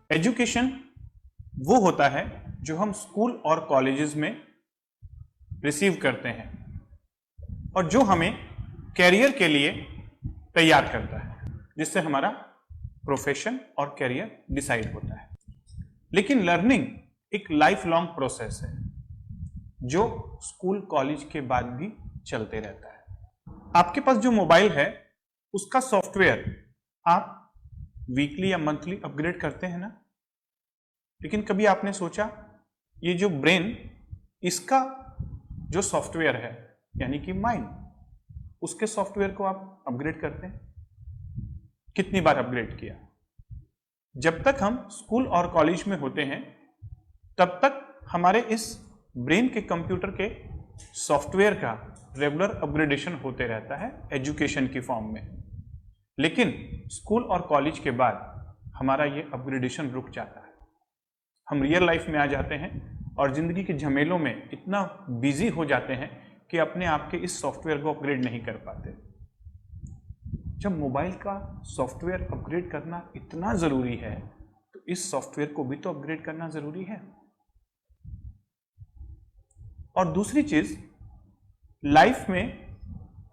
Education वो होता है जो हम स्कूल और कॉलेजेस में रिसीव करते हैं और जो हमें कैरियर के लिए तैयार करता है, जिससे हमारा प्रोफेशन और कैरियर डिसाइड होता है। लेकिन लर्निंग एक लाइफ लॉन्ग प्रोसेस है जो स्कूल कॉलेज के बाद भी चलते रहता है। आपके पास जो मोबाइल है उसका सॉफ्टवेयर आप वीकली या मंथली अपग्रेड करते हैं ना, लेकिन कभी आपने सोचा ये जो ब्रेन, इसका जो सॉफ्टवेयर है यानी कि माइंड, उसके सॉफ्टवेयर को आप अपग्रेड करते हैं? कितनी बार अपग्रेड किया? जब तक हम स्कूल और कॉलेज में होते हैं तब तक हमारे इस ब्रेन के कंप्यूटर के सॉफ्टवेयर का रेगुलर अपग्रेडेशन होते रहता है एजुकेशन की फॉर्म में। लेकिन स्कूल और कॉलेज के बाद हमारा ये अपग्रेडेशन रुक जाता है। हम रियल लाइफ में आ जाते हैं और जिंदगी के झमेलों में इतना बिजी हो जाते हैं कि अपने आप के इस सॉफ्टवेयर को अपग्रेड नहीं कर पाते। जब मोबाइल का सॉफ्टवेयर अपग्रेड करना इतना जरूरी है तो इस सॉफ्टवेयर को भी तो अपग्रेड करना जरूरी है। और दूसरी चीज, लाइफ में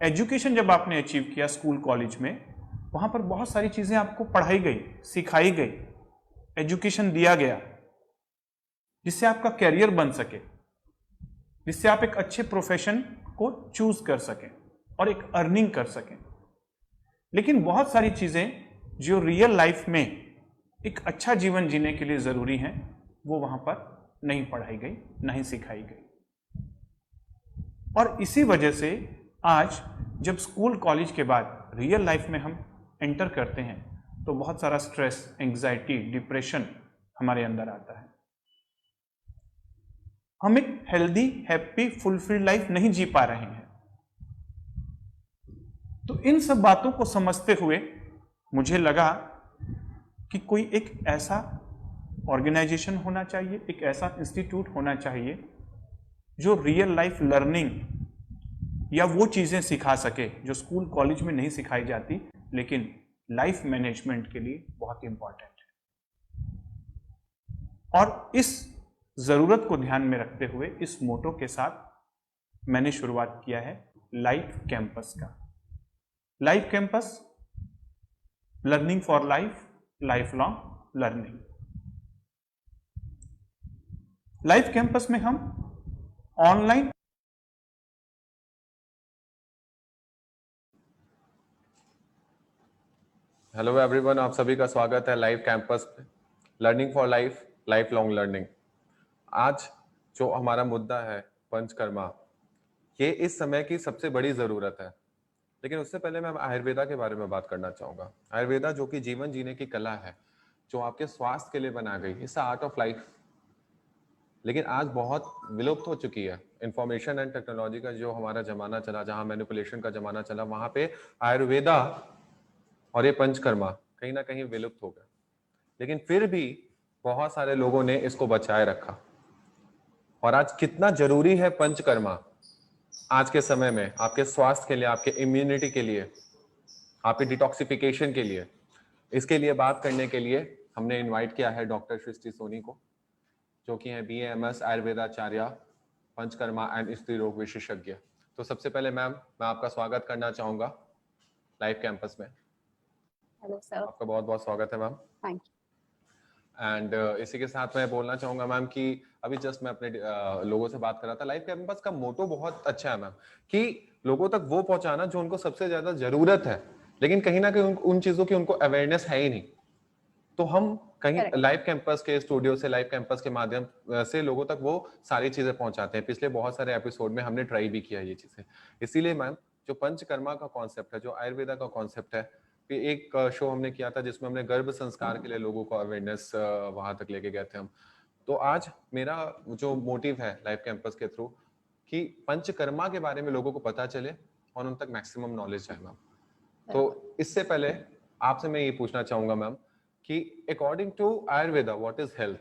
एजुकेशन जब आपने अचीव किया स्कूल कॉलेज में, वहां पर बहुत सारी चीजें आपको पढ़ाई गई, सिखाई गई, एजुकेशन दिया गया जिससे आपका कैरियर बन सके, जिससे आप एक अच्छे प्रोफेशन को चूज कर सकें और एक अर्निंग कर सकें। लेकिन बहुत सारी चीजें जो रियल लाइफ में एक अच्छा जीवन जीने के लिए जरूरी हैं वो वहां पर नहीं पढ़ाई गई, नहीं सिखाई गई। और इसी वजह से आज जब स्कूल कॉलेज के बाद रियल लाइफ में हम एंटर करते हैं तो बहुत सारा स्ट्रेस, एंग्जाइटी, डिप्रेशन हमारे अंदर आता है। हम एक हेल्दी, हैप्पी, फुलफिल्ड लाइफ नहीं जी पा रहे हैं। तो इन सब बातों को समझते हुए मुझे लगा कि कोई एक ऐसा ऑर्गेनाइजेशन होना चाहिए, एक ऐसा इंस्टीट्यूट होना चाहिए जो रियल लाइफ लर्निंग या वो चीजें सिखा सके जो स्कूल कॉलेज में नहीं सिखाई जाती लेकिन लाइफ मैनेजमेंट के लिए बहुत इंपॉर्टेंट है। और इस जरूरत को ध्यान में रखते हुए इस मोटो के साथ मैंने शुरुआत किया है लाइफ कैंपस का। Life campus, learning for life, life long learning. Life campus में हम ऑनलाइन हेलो एवरीवन, आप सभी का स्वागत है लाइव कैंपस पे, learning for life, life long learning. आज जो हमारा मुद्दा है पंचकर्मा, ये इस समय की सबसे बड़ी जरूरत है। लेकिन उससे पहले मैं आयुर्वेदा के बारे में बात करना चाहूंगा। आयुर्वेदा जो कि जीवन जीने की कला है, जो आपके स्वास्थ्य के लिए बना गई, इट्स आर्ट ऑफ लाइफ, लेकिन आज बहुत विलुप्त हो चुकी है। इंफॉर्मेशन एंड टेक्नोलॉजी का जो हमारा जमाना चला, जहां मैनिपुलेशन का जमाना चला, वहां पे आयुर्वेदा और ये पंचकर्मा कहीं ना कहीं विलुप्त हो गया। लेकिन फिर भी बहुत सारे लोगों ने इसको बचाए रखा। और आज कितना जरूरी है पंचकर्मा आज के समय में, आपके स्वास्थ्य के लिए, आपके इम्यूनिटी के लिए, आपके डिटॉक्सिफिकेशन के लिए। इसके लिए बात करने के लिए हमने इनवाइट किया है डॉक्टर सृष्टि सोनी को, जो कि है BAMS आयुर्वेदाचार्य, पंचकर्मा एंड स्त्री रोग विशेषज्ञ। तो सबसे पहले मैम, मैं आपका स्वागत करना चाहूंगा लाइव कैंपस में। हेलो सर, आपका बहुत बहुत स्वागत है मैम। Thank you. एंड इसी के साथ मैं बोलना चाहूंगा मैम कि अभी जस्ट मैं अपने लोगों से बात कर रहा था। लाइफ कैंपस का मोटो बहुत अच्छा है मैम, कि लोगों तक वो पहुंचाना जो उनको सबसे ज्यादा जरूरत है, लेकिन कहीं ना कहीं उन चीजों की उनको अवेयरनेस है ही नहीं। तो हम कहीं लाइव कैंपस के स्टूडियो से, लाइव कैंपस के माध्यम से लोगों तक वो सारी चीजें पहुंचाते हैं। पिछले बहुत सारे एपिसोड में हमने ट्राई भी किया ये चीजें। इसीलिए मैम, जो पंचकर्मा का कॉन्सेप्ट है, जो आयुर्वेदा का कॉन्सेप्ट है, एक शो हमने किया था जिसमें हमने गर्भ संस्कार के लिए लोगों को अवेयरनेस वहां तक लेके गए थे हम। तो आज मेरा जो मोटिव है लाइव कैंपस के थ्रू, कि पंचकर्मा के बारे में लोगों को पता चले और उन तक मैक्सिमम नॉलेज है मैम। तो इससे पहले आपसे मैं ये पूछना चाहूंगा मैम कि according to Ayurveda what is health?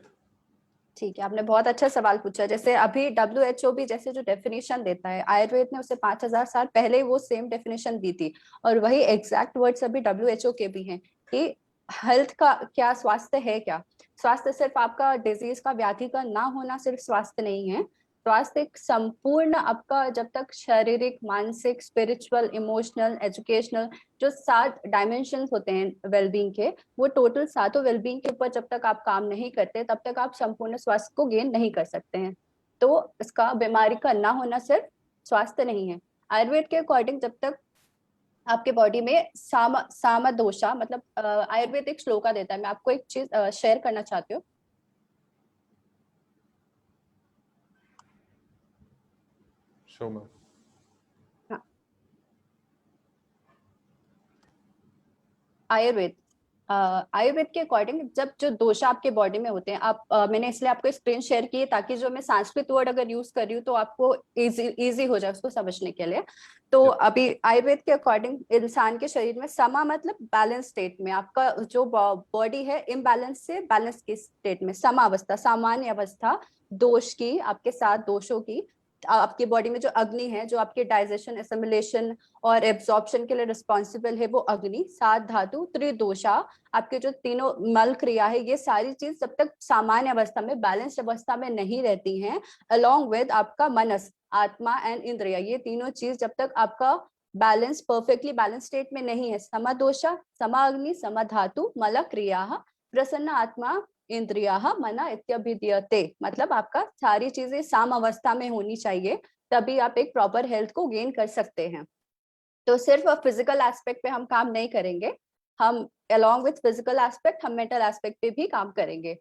ठीक है, आपने बहुत अच्छा सवाल पूछा। जैसे अभी WHO भी जैसे जो डेफिनेशन देता है, आयुर्वेद ने उसे 5000 साल पहले वो सेम डेफिनेशन दी थी, और वही एग्जैक्ट वर्ड्स अभी WHO के भी हैं कि हेल्थ का क्या, स्वास्थ्य है क्या? स्वास्थ्य सिर्फ आपका डिजीज का, व्याधि का ना होना सिर्फ स्वास्थ्य नहीं है। स्वास्थ्य एक संपूर्ण आपका, जब तक शारीरिक, मानसिक, स्पिरिचुअल, इमोशनल, एजुकेशनल, जो 7 डायमेंशन होते हैं वेलबींग के, वो टोटल सातों वेलबींग के ऊपर जब तक आप काम नहीं करते तब तक आप संपूर्ण स्वास्थ्य को गेन नहीं कर सकते हैं। तो इसका बीमारी का ना होना सिर्फ स्वास्थ्य नहीं है। आयुर्वेद के अकॉर्डिंग जब तक आपके बॉडी में साम दोषा, मतलब आयुर्वेद एक श्लोका देता है, मैं आपको एक चीज शेयर करना चाहती हूँ। शो में हाँ, आयुर्वेद आयुर्वेद के अकॉर्डिंग जब जो दोषा आपके बॉडी में होते हैं, आप मैंने इसलिए आपको स्क्रीन शेयर की है ताकि जो मैं संस्कृत वर्ड अगर यूज कर रही हूँ तो आपको इजी हो जाए उसको समझने के लिए। तो अभी आयुर्वेद के अकॉर्डिंग इंसान के शरीर में समा मतलब बैलेंस स्टेट में, आपका जो बॉडी है इम्बैलेंस से बैलेंस की स्टेट में, समा अवस्था, सामान्य अवस्था, दोष की, आपके 7 दोषों की, आपकी बॉडी में जो अग्नि है, जो आपके डाइजेशन, एसिमिलेशन और एब्जॉर्प्शन के लिए रिस्पॉन्सिबल है, वो अग्नि, 7 धातु, त्रिदोषा, आपके जो तीनों मल क्रिया है, ये सारी चीज जब तक सामान्य अवस्था में, बैलेंस्ड अवस्था में नहीं रहती हैं, अलोंग विद आपका मनस, आत्मा एंड इंद्रिया, ये तीनों चीज जब तक आपका बैलेंस, परफेक्टली बैलेंस स्टेट में नहीं है, समदोषा, समाग्नि, समधातु, मल क्रिया, प्रसन्न आत्मा, इंद्रिया मना इत्यभिधीयते, मतलब आपका सारी चीजें साम अवस्था में होनी चाहिए, तभी आप एक प्रॉपर हेल्थ को गेन कर सकते हैं। तो सिर्फ फिजिकल एस्पेक्ट पे हम काम नहीं करेंगे, हम अलोंग विथ फिजिकल एस्पेक्ट हम मेंटल एस्पेक्ट पे भी काम करेंगे।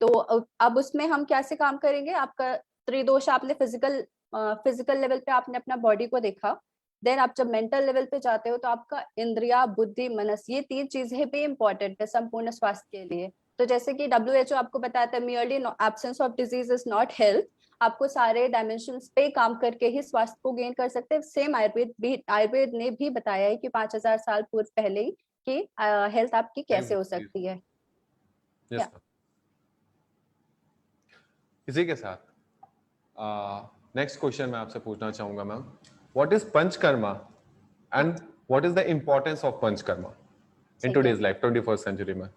तो अब उसमें हम कैसे काम करेंगे? आपका त्रिदोष, आपने फिजिकल लेवल पे आपने अपना बॉडी को देखा, देन आप जब मेंटल लेवल पे जाते हो तो आपका इंद्रिया, बुद्धि, मनस, ये 3 चीजें भी इंपॉर्टेंट है संपूर्ण स्वास्थ्य के लिए। तो जैसे कि WHO आपको बताता है, merely absence of disease is not health, आपको सारे डायमेंशंस पे काम करके ही स्वास्थ्य को गेन कर सकते हैं। सेम आयुर्वेद ने भी बताया है कि 5000 साल पूर्व पहले ही कि हेल्थ आपकी कैसे हो सकती है। Yes ma'am. इसी के साथ नेक्स्ट क्वेश्चन मैं आपसे पूछना चाहूंगा ma'am, what is Panchakarma and what is the importance of Panchakarma in today's life 21st century में?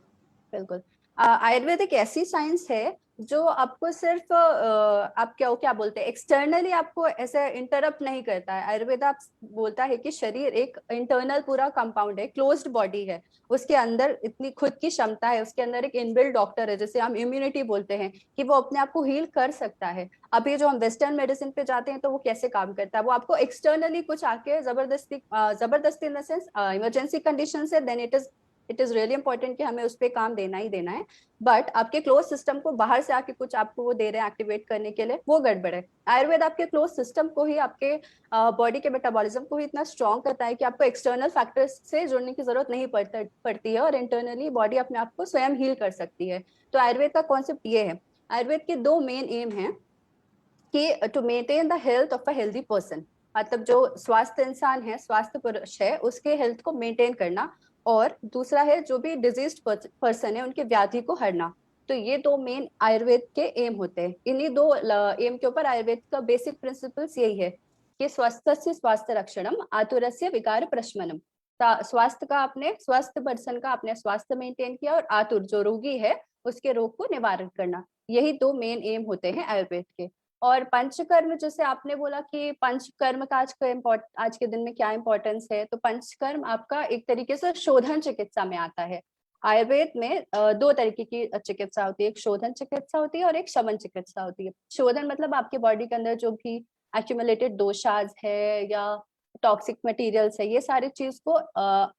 बिल्कुल, आयुर्वेद एक ऐसी साइंस है जो आपको सिर्फ आप क्या बोलते हैं, एक्सटर्नली आपको ऐसे इंटरप्ट नहीं करता है। आयुर्वेद आप बोलता है कि शरीर एक इंटरनल पूरा कंपाउंड है, क्लोज्ड बॉडी है, उसके अंदर इतनी खुद की क्षमता है, उसके अंदर एक इनबिल्ट डॉक्टर है, जैसे हम इम्यूनिटी बोलते हैं, कि वो अपने आप को हील कर सकता है। अभी जो हम वेस्टर्न मेडिसिन पे जाते हैं तो वो कैसे काम करता है, वो आपको एक्सटर्नली कुछ आके जबरदस्ती in the sense emergency condition है, then it is really important कि हमें उस पर काम देना ही देना है। बट आपके क्लोज सिस्टम को बाहर से आके कुछ आपको वो दे रहे हैं एक्टिवेट करने के लिए, वो गड़बड़ है। आयुर्वेद आपके क्लोज सिस्टम को ही, आपके बॉडी के मेटाबॉलिज्म को ही इतना स्ट्रॉन्ग करता है कि आपको एक्सटर्नल फैक्टर्स से जुड़ने की जरूरत नहीं पड़ती है, और इंटरनली बॉडी अपने आप को स्वयं हील कर सकती है। तो आयुर्वेद का कॉन्सेप्ट ये है। आयुर्वेद के 2 मेन एम है कि to maintain the health of a healthy person, मतलब जो स्वास्थ्य इंसान है, स्वास्थ्य पुरुष है, उसके हेल्थ को मेंटेन करना, और दूसरा है जो भी डिजीज्ड पर्सन है उनके व्याधि को हरना। तो ये 2 मेन आयुर्वेद के एम होते हैं। इन्हीं 2 एम के ऊपर आयुर्वेद का बेसिक प्रिंसिपल्स यही है कि स्वस्थस्य स्वास्थ्य रक्षणम, आतुरस्य विकार प्रशमनम। स्वास्थ्य का, आपने स्वस्थ पर्सन का आपने स्वास्थ्य मेंटेन किया, और आतुर जो रोगी है उसके रोग को निवारण करना, यही 2 मेन एम होते हैं आयुर्वेद के। और पंचकर्म, जैसे आपने बोला कि पंचकर्म का आज के दिन में क्या इंपॉर्टेंस है, तो पंचकर्म आपका एक तरीके से शोधन चिकित्सा में आता है। आयुर्वेद में 2 तरीके की चिकित्सा होती है, एक शोधन चिकित्सा होती है और एक शमन चिकित्सा होती है। शोधन मतलब आपके बॉडी के अंदर जो भी एक्यूमुलेटेड दोषाज है या टॉक्सिक मटेरियल्स है, ये सारी चीज को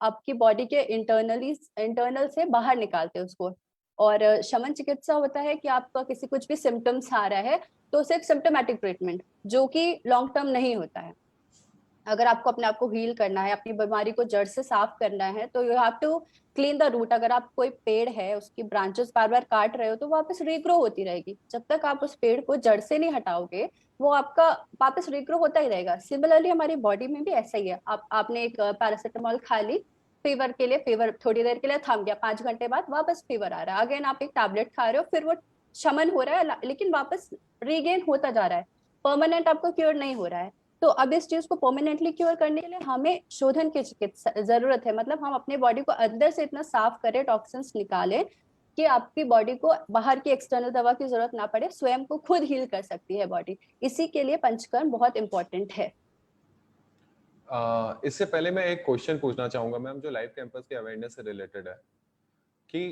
आपकी बॉडी के इंटरनल से बाहर निकालते हैं उसको। और शमन चिकित्सा होता है कि आपका किसी कुछ भी सिम्टम्स आ रहा है तो उसे एक सिम्टोमेटिक ट्रीटमेंट, जो कि लॉन्ग टर्म नहीं होता है। अगर आपको अपने आप को हील करना है, अपनी बीमारी को जड़ से साफ करना है, तो you have to clean the root. अगर आप कोई पेड़ है उसकी ब्रांचेस बार बार काट रहे हो तो वापस रीग्रो होती रहेगी, जब तक आप उस पेड़ को जड़ से नहीं हटाओगे वो आपका वापस रीग्रो होता ही रहेगा। सिमिलरली हमारी बॉडी में भी ऐसा ही है। आपने एक पैरासिटामोल खा ली फीवर के लिए, फीवर थोड़ी देर के लिए थम गया, 5 घंटे बाद वापस फीवर आ रहा है, अगेन आप एक टैबलेट खा रहे हो, फिर वो शमन हो रहा है लेकिन वापस रीगेन होता जा रहा है, परमानेंट आपको क्योर नहीं हो रहा है। तो अब इस चीज को परमानेंटली क्योर करने के लिए हमें शोधन की चिकित्सा जरूरत है, मतलब हम अपने बॉडी को अंदर से इतना साफ करें, टॉक्सिन्स निकालें कि आपकी बॉडी को बाहर की एक्सटर्नल दवा की जरूरत ना पड़े, स्वयं को खुद हील कर सकती है बॉडी। इसी के लिए पंचकर्म बहुत इंपॉर्टेंट है। इससे पहले मैं एक क्वेश्चन पूछना चाहूंगा मैम, जो लाइफ कैंपस के अवेयरनेस से रिलेटेड है कि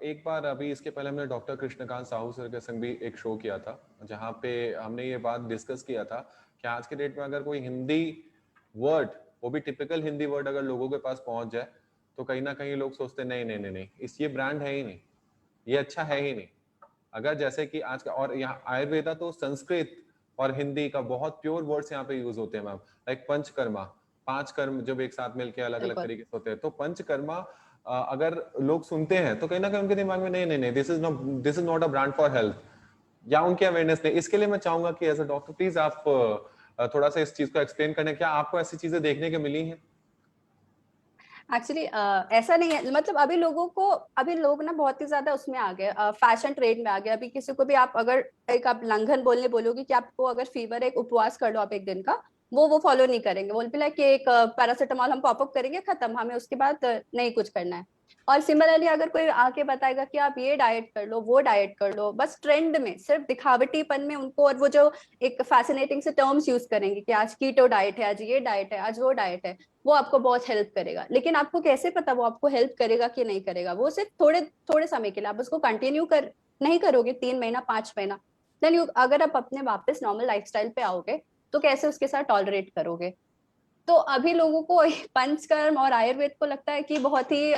एक बार अभी इसके पहले हमने डॉक्टर कृष्णकांत साहू सर के संग भी एक शो किया था, जहां पे हमने ये बात डिस्कस किया था कि आज के डेट में अगर कोई हिंदी वर्ड, वो भी टिपिकल हिंदी वर्ड अगर लोगों के पास पहुंच जाए तो कहीं ना कहीं लोग सोचते नहीं नहीं नहीं नहीं, इस ये ब्रांड है ही नहीं, ये अच्छा है ही नहीं। अगर जैसे कि आज का, और यहाँ आयुर्वेदा तो संस्कृत और हिंदी का बहुत प्योर वर्ड्स यहाँ पे यूज होते हैं मैम, लाइक पंचकर्मा, 5 कर्म जब एक साथ मिलके अलग अलग बिल्कुल। तरीके से होते हैं, तो पंचकर्मा अगर लोग सुनते हैं तो कहीं ना कहीं उनके दिमाग में नहीं नहीं नहीं, this is not a brand for health, या उनकी अवेयरनेस नहीं। इसके लिए मैं चाहूंगा कि एज अ डॉक्टर प्लीज आप थोड़ा सा इस चीज को एक्सप्लेन करें, क्या आपको ऐसी चीजें देखने को मिली हैं? एक्चुअली ऐसा नहीं है, मतलब अभी लोग ना बहुत ही ज्यादा उसमें आ गए, फैशन ट्रेड में आ गए। अभी किसी को भी आप अगर एक आप लंघन बोलने बोलोगे कि आपको अगर फीवर है, एक उपवास कर लो आप एक दिन का, वो फॉलो नहीं करेंगे। बोल पे लाइक एक पैरासिटामॉल हम पॉपअप करेंगे, खत्म, हमें उसके बाद नहीं कुछ करना है। और सिमिलरली अगर कोई आके बताएगा कि आप ये डाइट कर लो, वो डाइट कर लो, बस ट्रेंड में, सिर्फ दिखावटीपन में उनको, और वो जो एक फैसिनेटिंग से टर्म्स यूज करेंगे कि आज कीटो डाइट है, आज ये डाइट है, आज वो डाइट है, वो आपको बहुत हेल्प करेगा। लेकिन आपको कैसे पता वो आपको हेल्प करेगा कि नहीं करेगा? वो सिर्फ थोड़े थोड़े समय के लिए, आप उसको कंटिन्यू कर नहीं करोगे 3 महीना 5 महीना, देन यू, अगर आप अपने वापस नॉर्मल लाइफस्टाइल पे आओगे तो कैसे उसके साथ टॉलरेट करोगे? तो अभी लोगों को पंचकर्म और आयुर्वेद को लगता है कि बहुत ही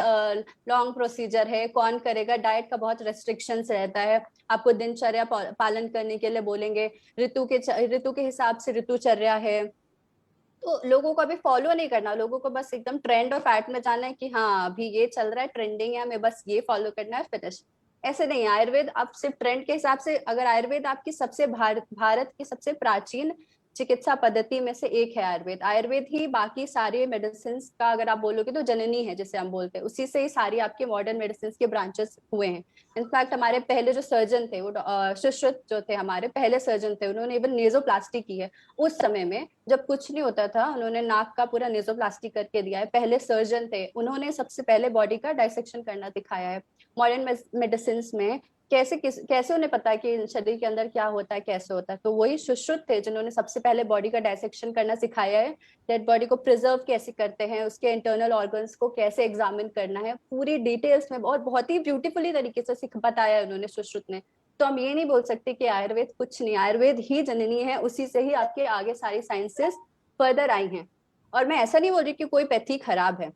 लॉन्ग प्रोसीजर है, कौन करेगा, डाइट का बहुत रेस्ट्रिक्शंस रहता है, आपको दिनचर्या पालन करने के लिए बोलेंगे, ऋतु के हिसाब से ऋतुचर्या है। तो लोगों को अभी फॉलो नहीं करना, लोगों को बस एकदम ट्रेंड और फैट में जाना है कि हाँ अभी ये चल रहा है, ट्रेंडिंग है, हमें बस ये फॉलो करना है, फिनिश। ऐसे नहीं है आयुर्वेद। आप सिर्फ ट्रेंड के हिसाब से, अगर आयुर्वेद आपकी सबसे भारत की सबसे प्राचीन चिकित्सा पद्धति में से एक है आयुर्वेद। आयुर्वेद ही बाकी सारे मेडिसिन का, अगर आप बोलोगे तो जननी है जिसे हम बोलते हैं, उसी से ही सारी आपके मॉडर्न मेडिसिन के ब्रांचेस हुए हैं। इनफैक्ट हमारे पहले जो सर्जन थे, वो सुश्रुत जो थे हमारे पहले सर्जन थे, उन्होंने इवन नेजोप्लास्टी की है। उस समय में जब कुछ नहीं होता था, उन्होंने नाक का पूरा नेजोप्लास्टी करके दिया है। पहले सर्जन थे, उन्होंने सबसे पहले बॉडी का डायसेक्शन करना दिखाया है। मॉडर्न मेडिसिन में कैसे उन्हें पता है कि शरीर के अंदर क्या होता है, कैसे होता है, तो वही सुश्रुत थे जिन्होंने सबसे पहले बॉडी का डायसेक्शन करना सिखाया है। डेड बॉडी को प्रिजर्व कैसे करते हैं, उसके इंटरनल ऑर्गन्स को कैसे एग्जामिन करना है, पूरी डिटेल्स में और बहुत ही ब्यूटीफुली तरीके से बताया है उन्होंने, सुश्रुत ने। तो हम ये नहीं बोल सकते कि आयुर्वेद कुछ नहीं, आयुर्वेद ही जननी है, उसी से ही आपके आगे सारी साइंसेस फर्दर आई हैं। और मैं ऐसा नहीं बोल रही कि कोई पैथी खराब है,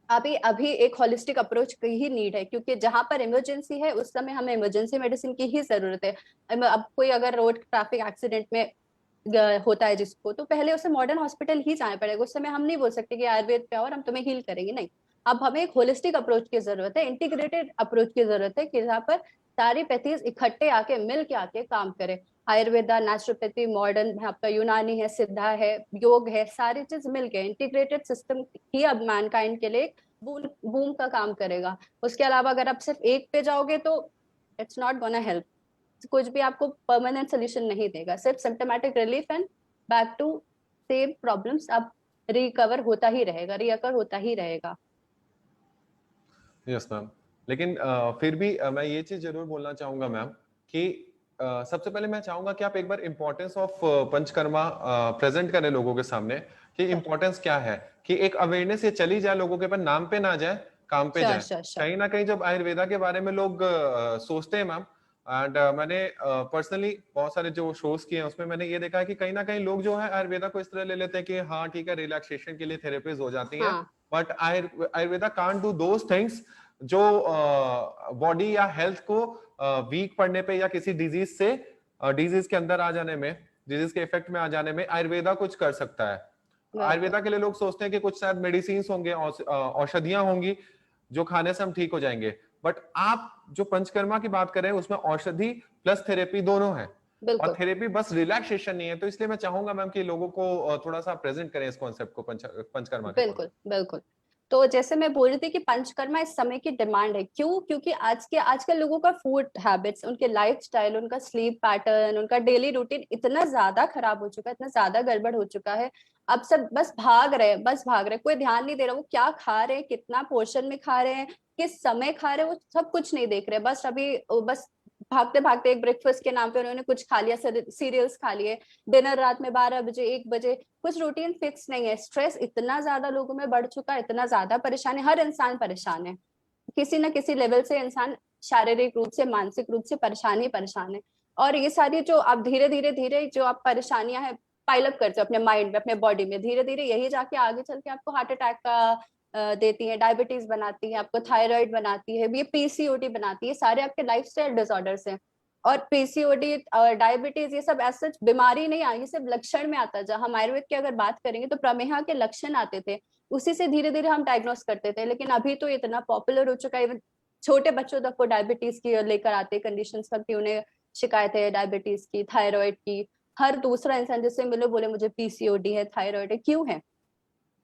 अभी अभी एक होलिस्टिक अप्रोच की ही नीड है, क्योंकि जहां पर इमरजेंसी है उस समय हमें इमरजेंसी मेडिसिन की ही जरूरत है। अब कोई अगर रोड ट्रैफिक एक्सीडेंट में होता है जिसको, तो पहले उसे मॉडर्न हॉस्पिटल ही जाना पड़ेगा। उस समय हम नहीं बोल सकते कि आयुर्वेद पे आओ और हम तुम्हें हील करेंगे, नहीं। अब हमें एक होलिस्टिक अप्रोच की जरूरत है, इंटीग्रेटेड अप्रोच की जरूरत है, कि जहाँ पर सारी पैथीज इकट्ठे आके मिल के आके काम करे। आयुर्वेदा, नेचुरोपैथी, मॉडर्न आपका यूनानी है, सिद्धा है, योग है, सारी चीज मिलके इंटीग्रेटेड सिस्टम ही अब मैनकाइंड के लिए बूम बूम का काम करेगा। उसके अलावा अगर आप सिर्फ एक पे जाओगे तो इट्स नॉट गोना हेल्प, कुछ भी आपको परमानेंट सोल्यूशन नहीं देगा, सिर्फ symptomatic relief and back to same problems, अब रिकवर होता ही रहेगा, रिअकर होता ही रहेगा। यस मैम, लेकिन फिर भी मैं ये चीज जरूर बोलना चाहूंगा मैम कि सबसे पहले मैं चाहूंगा कि आप एक बार इंपॉर्टेंस ऑफ पंचकर्मा प्रेजेंट करें लोगों के सामने, कि इंपॉर्टेंस क्या है, कि एक अवेयरनेस ये चली जाए लोगों के पास, नाम पे ना जाए, काम पे श्योर जाए। Sure sure. कहीं ना कहीं जब आयुर्वेदा के बारे में लोग सोचते हैं मैम, एंड मैंने पर्सनली बहुत सारे जो शोज किए हैं उसमें मैंने ये देखा है कि कहीं ना कहीं लोग जो है आयुर्वेदा को इस तरह ले लेते हैं कि हाँ ठीक है, रिलैक्सेशन के लिए थेरेपीज हो जाती हैं, हाँ but Ayurveda can't do those things जो बॉडी या हेल्थ को वीक पड़ने पे या किसी डिजीज के अंदर आ जाने में, डिजीज के इफेक्ट में आ जाने में आयुर्वेदा कुछ कर सकता है। बिल्कुल आयुर्वेदा के लिए लोग सोचते हैं कि कुछ शायद मेडिसिन होंगे, औषधियां होंगी जो खाने से हम ठीक हो जाएंगे, बट आप जो पंचकर्मा की बात कर रहे हैं उसमें औषधि प्लस थेरेपी दोनों है, और बिल्कुल थेरेपी बस रिलैक्सेशन नहीं है। तो इसलिए मैं चाहूंगा मैम कि लोगों को थोड़ा सा प्रेजेंट करें इस कॉन्सेप्ट को पंचकर्मा के बिल्कुल बिल्कुल। तो जैसे मैं बोल रही थी कि पंचकर्मा इस समय की डिमांड है। क्यों? क्योंकि आजकल लोगों का फूड हैबिट्स, उनके लाइफस्टाइल, उनका स्लीप पैटर्न, उनका डेली रूटीन इतना ज्यादा खराब हो चुका है, इतना ज्यादा गड़बड़ हो चुका है। अब सब बस भाग रहे हैं, बस भाग रहे हैं, कोई ध्यान नहीं दे रहा वो क्या खा रहे हैं, कितना पोर्शन में खा रहे हैं, किस समय खा रहे हैं, वो सब कुछ नहीं देख रहे। बस अभी बस भागते भागते एक ब्रेकफास्ट के नाम पे उन्होंने कुछ खा लिया, सीरियल्स खा लिए, डिनर रात में 12 बजे 1 बजे, कुछ रूटीन फिक्स नहीं है। स्ट्रेस इतना ज्यादा लोगों में बढ़ चुका है, इतना ज्यादा परेशान है, हर इंसान परेशान है, किसी ना किसी लेवल से इंसान शारीरिक रूप से, मानसिक रूप से परेशान ही परेशान है। और ये सारी जो आप धीरे धीरे धीरे जो आप परेशानियां हैं पाइलअप करते हो अपने माइंड में, अपने बॉडी में, धीरे धीरे यही जाके आगे चल के आपको हार्ट अटैक का देती है, डायबिटीज बनाती है, आपको थायराइड बनाती है, ये पीसीओडी बनाती है, सारे आपके लाइफस्टाइल डिसऑर्डर्स हैं। और पीसीओडी और डायबिटीज ये सब ऐसा बीमारी नहीं आई, ये सब लक्षण में आता है। जब हम आयुर्वेद की अगर बात करेंगे तो प्रमेह के लक्षण आते थे, उसी से धीरे धीरे हम डायग्नोस करते थे। लेकिन अभी तो इतना पॉपुलर हो चुका है, इवन छोटे बच्चों तक को डायबिटीज की लेकर आते कंडीशंस तक की, उन्हें शिकायत है डायबिटीज की, थायराइड की। हर दूसरा इंसान जिससे मिलो बोले मुझे पीसीओडी है, थायराइड है। क्यों है?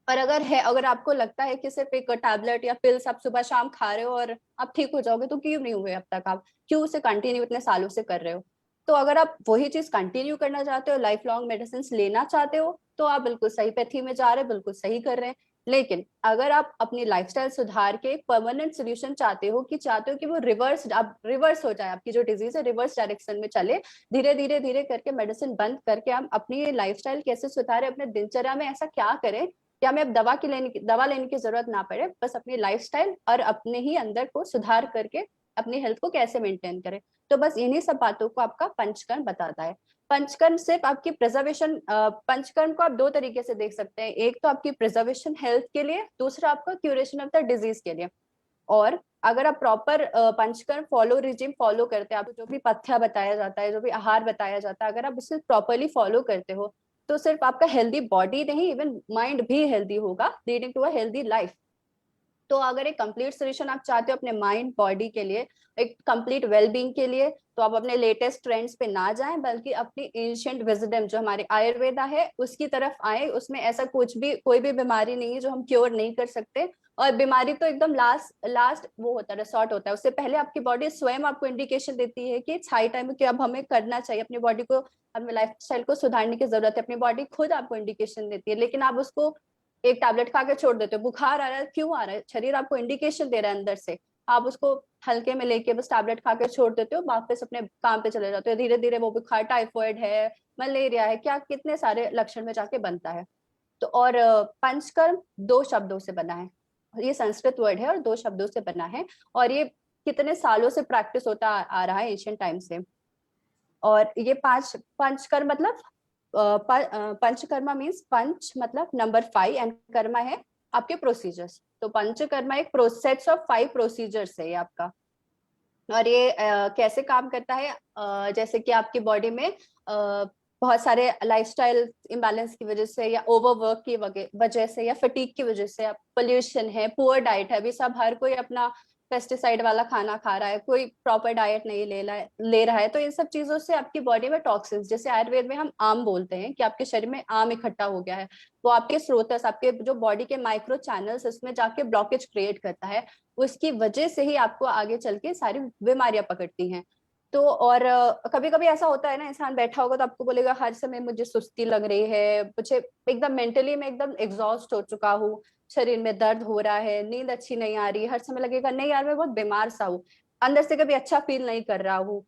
पर अगर है, अगर आपको लगता है कि सिर्फ एक टैबलेट या पिल्स आप सुबह शाम खा रहे हो और आप ठीक हो जाओगे, तो क्यों नहीं हुए अब तक? आप क्यों उसे कंटिन्यू इतने सालों से कर रहे हो? तो अगर आप वही चीज कंटिन्यू करना चाहते हो, लाइफ लॉन्ग मेडिसिन लेना चाहते हो, तो आप बिल्कुल सही पैथी में जा रहे हैं, बिल्कुल सही कर रहे हैं। लेकिन अगर आप अपनी लाइफस्टाइल सुधार के एक परमानेंट सोल्यूशन चाहते हो, कि वो रिवर्स हो जाए, आपकी जो डिजीज है रिवर्स डायरेक्शन में चले, धीरे धीरे धीरे करके मेडिसिन बंद करके हम अपनी लाइफस्टाइल कैसे सुधारें, अपने दिनचर्या में ऐसा क्या करें कि हमें अब दवा लेने की जरूरत ना पड़े, बस अपनी लाइफस्टाइल और अपने ही अंदर को सुधार करके अपनी हेल्थ को कैसे मेंटेन करें। तो बस इन्हीं सब बातों को आपका पंचकर्म बताता है। पंचकर्म सिर्फ आपकी प्रिजर्वेशन, पंचकर्म को आप दो तरीके से देख सकते हैं। एक तो आपकी प्रिजर्वेशन हेल्थ के लिए, दूसरा आपका क्यूरेशन ऑफ द डिजीज के लिए। और अगर आप प्रॉपर पंचकर्म रिजिम फॉलो करते हैं, आपको जो भी पथ्य बताया जाता है, जो भी आहार बताया जाता है, अगर आप उसे प्रॉपरली फॉलो करते हो, तो सिर्फ आपका हेल्दी बॉडी नहीं, इवन माइंड भी हेल्दी होगा, leading to a healthy life. तो अगर एक कंप्लीट सोल्यूशन आप चाहते हो अपने माइंड बॉडी के लिए, एक कंप्लीट वेलबींग के लिए, तो आप अपने लेटेस्ट ट्रेंड्स पे ना जाएं, बल्कि अपनी एंशिएंट विजडम जो हमारे आयुर्वेदा है उसकी तरफ आए। उसमें ऐसा कोई भी बीमारी नहीं है जो हम क्योर नहीं कर सकते। और बीमारी तो एकदम लास्ट लास्ट वो होता है, रिसॉर्ट होता है। उससे पहले आपकी बॉडी स्वयं आपको इंडिकेशन देती है कि इट्स हाई टाइम कि अब हमें करना चाहिए, अपनी बॉडी को, अपने लाइफ स्टाइल को सुधारने की जरूरत है। अपनी बॉडी खुद आपको इंडिकेशन देती है, लेकिन आप उसको एक टैबलेट खा के छोड़ देते हो। बुखार आ रहा है, क्यों आ रहा है? शरीर आपको इंडिकेशन दे रहा है अंदर से, आप उसको हल्के में लेके बस टैबलेट खा के छोड़ देते हो, वापस अपने काम पे चले जाते हो। धीरे धीरे वो बुखार टाइफाइड है, मलेरिया है, क्या कितने सारे लक्षण में जाके बनता है। तो और पंचकर्म 2 शब्दों से बना है, ये संस्कृत वर्ड है और 2 शब्दों से बना है। और ये कितने सालों से प्रैक्टिस होता आ रहा है, एशियन टाइम से। और ये पंचकर्म मतलब पंचकर्मा मीन्स पंच मतलब नंबर 5 एंड कर्मा है आपके प्रोसीजर्स। तो पंचकर्मा एक प्रोसेस ऑफ 5 प्रोसीजर्स है ये आपका। और ये कैसे काम करता है? जैसे कि आपकी बॉडी में बहुत सारे लाइफस्टाइल इम्बैलेंस की वजह से, या ओवरवर्क की वजह से, या फटीक की वजह से, पोल्यूशन है, पुअर डाइट है, अभी सब हर कोई अपना पेस्टिसाइड वाला खाना खा रहा है, कोई प्रॉपर डाइट नहीं ले रहा है। तो इन सब चीजों से आपकी बॉडी में टॉक्सिन्स, जैसे आयुर्वेद में हम आम बोलते हैं कि आपके शरीर में आम इकट्ठा हो गया है, वो आपके स्रोतस, आपके जो बॉडी के माइक्रो चैनल्स उसमें जाके ब्लॉकेज क्रिएट करता है। उसकी वजह से ही आपको आगे चल के सारी बीमारियां पकड़ती हैं। तो और कभी कभी ऐसा होता है ना, इंसान बैठा होगा तो आपको बोलेगा हर समय मुझे सुस्ती लग रही है, मुझे एकदम मेंटली मैं एकदम एग्जॉस्ट हो चुका हूँ, शरीर में दर्द हो रहा है, नींद अच्छी नहीं आ रही, हर समय लगेगा नहीं यार मैं बहुत बीमार सा हूँ, अंदर से कभी अच्छा फील नहीं कर रहा हूँ।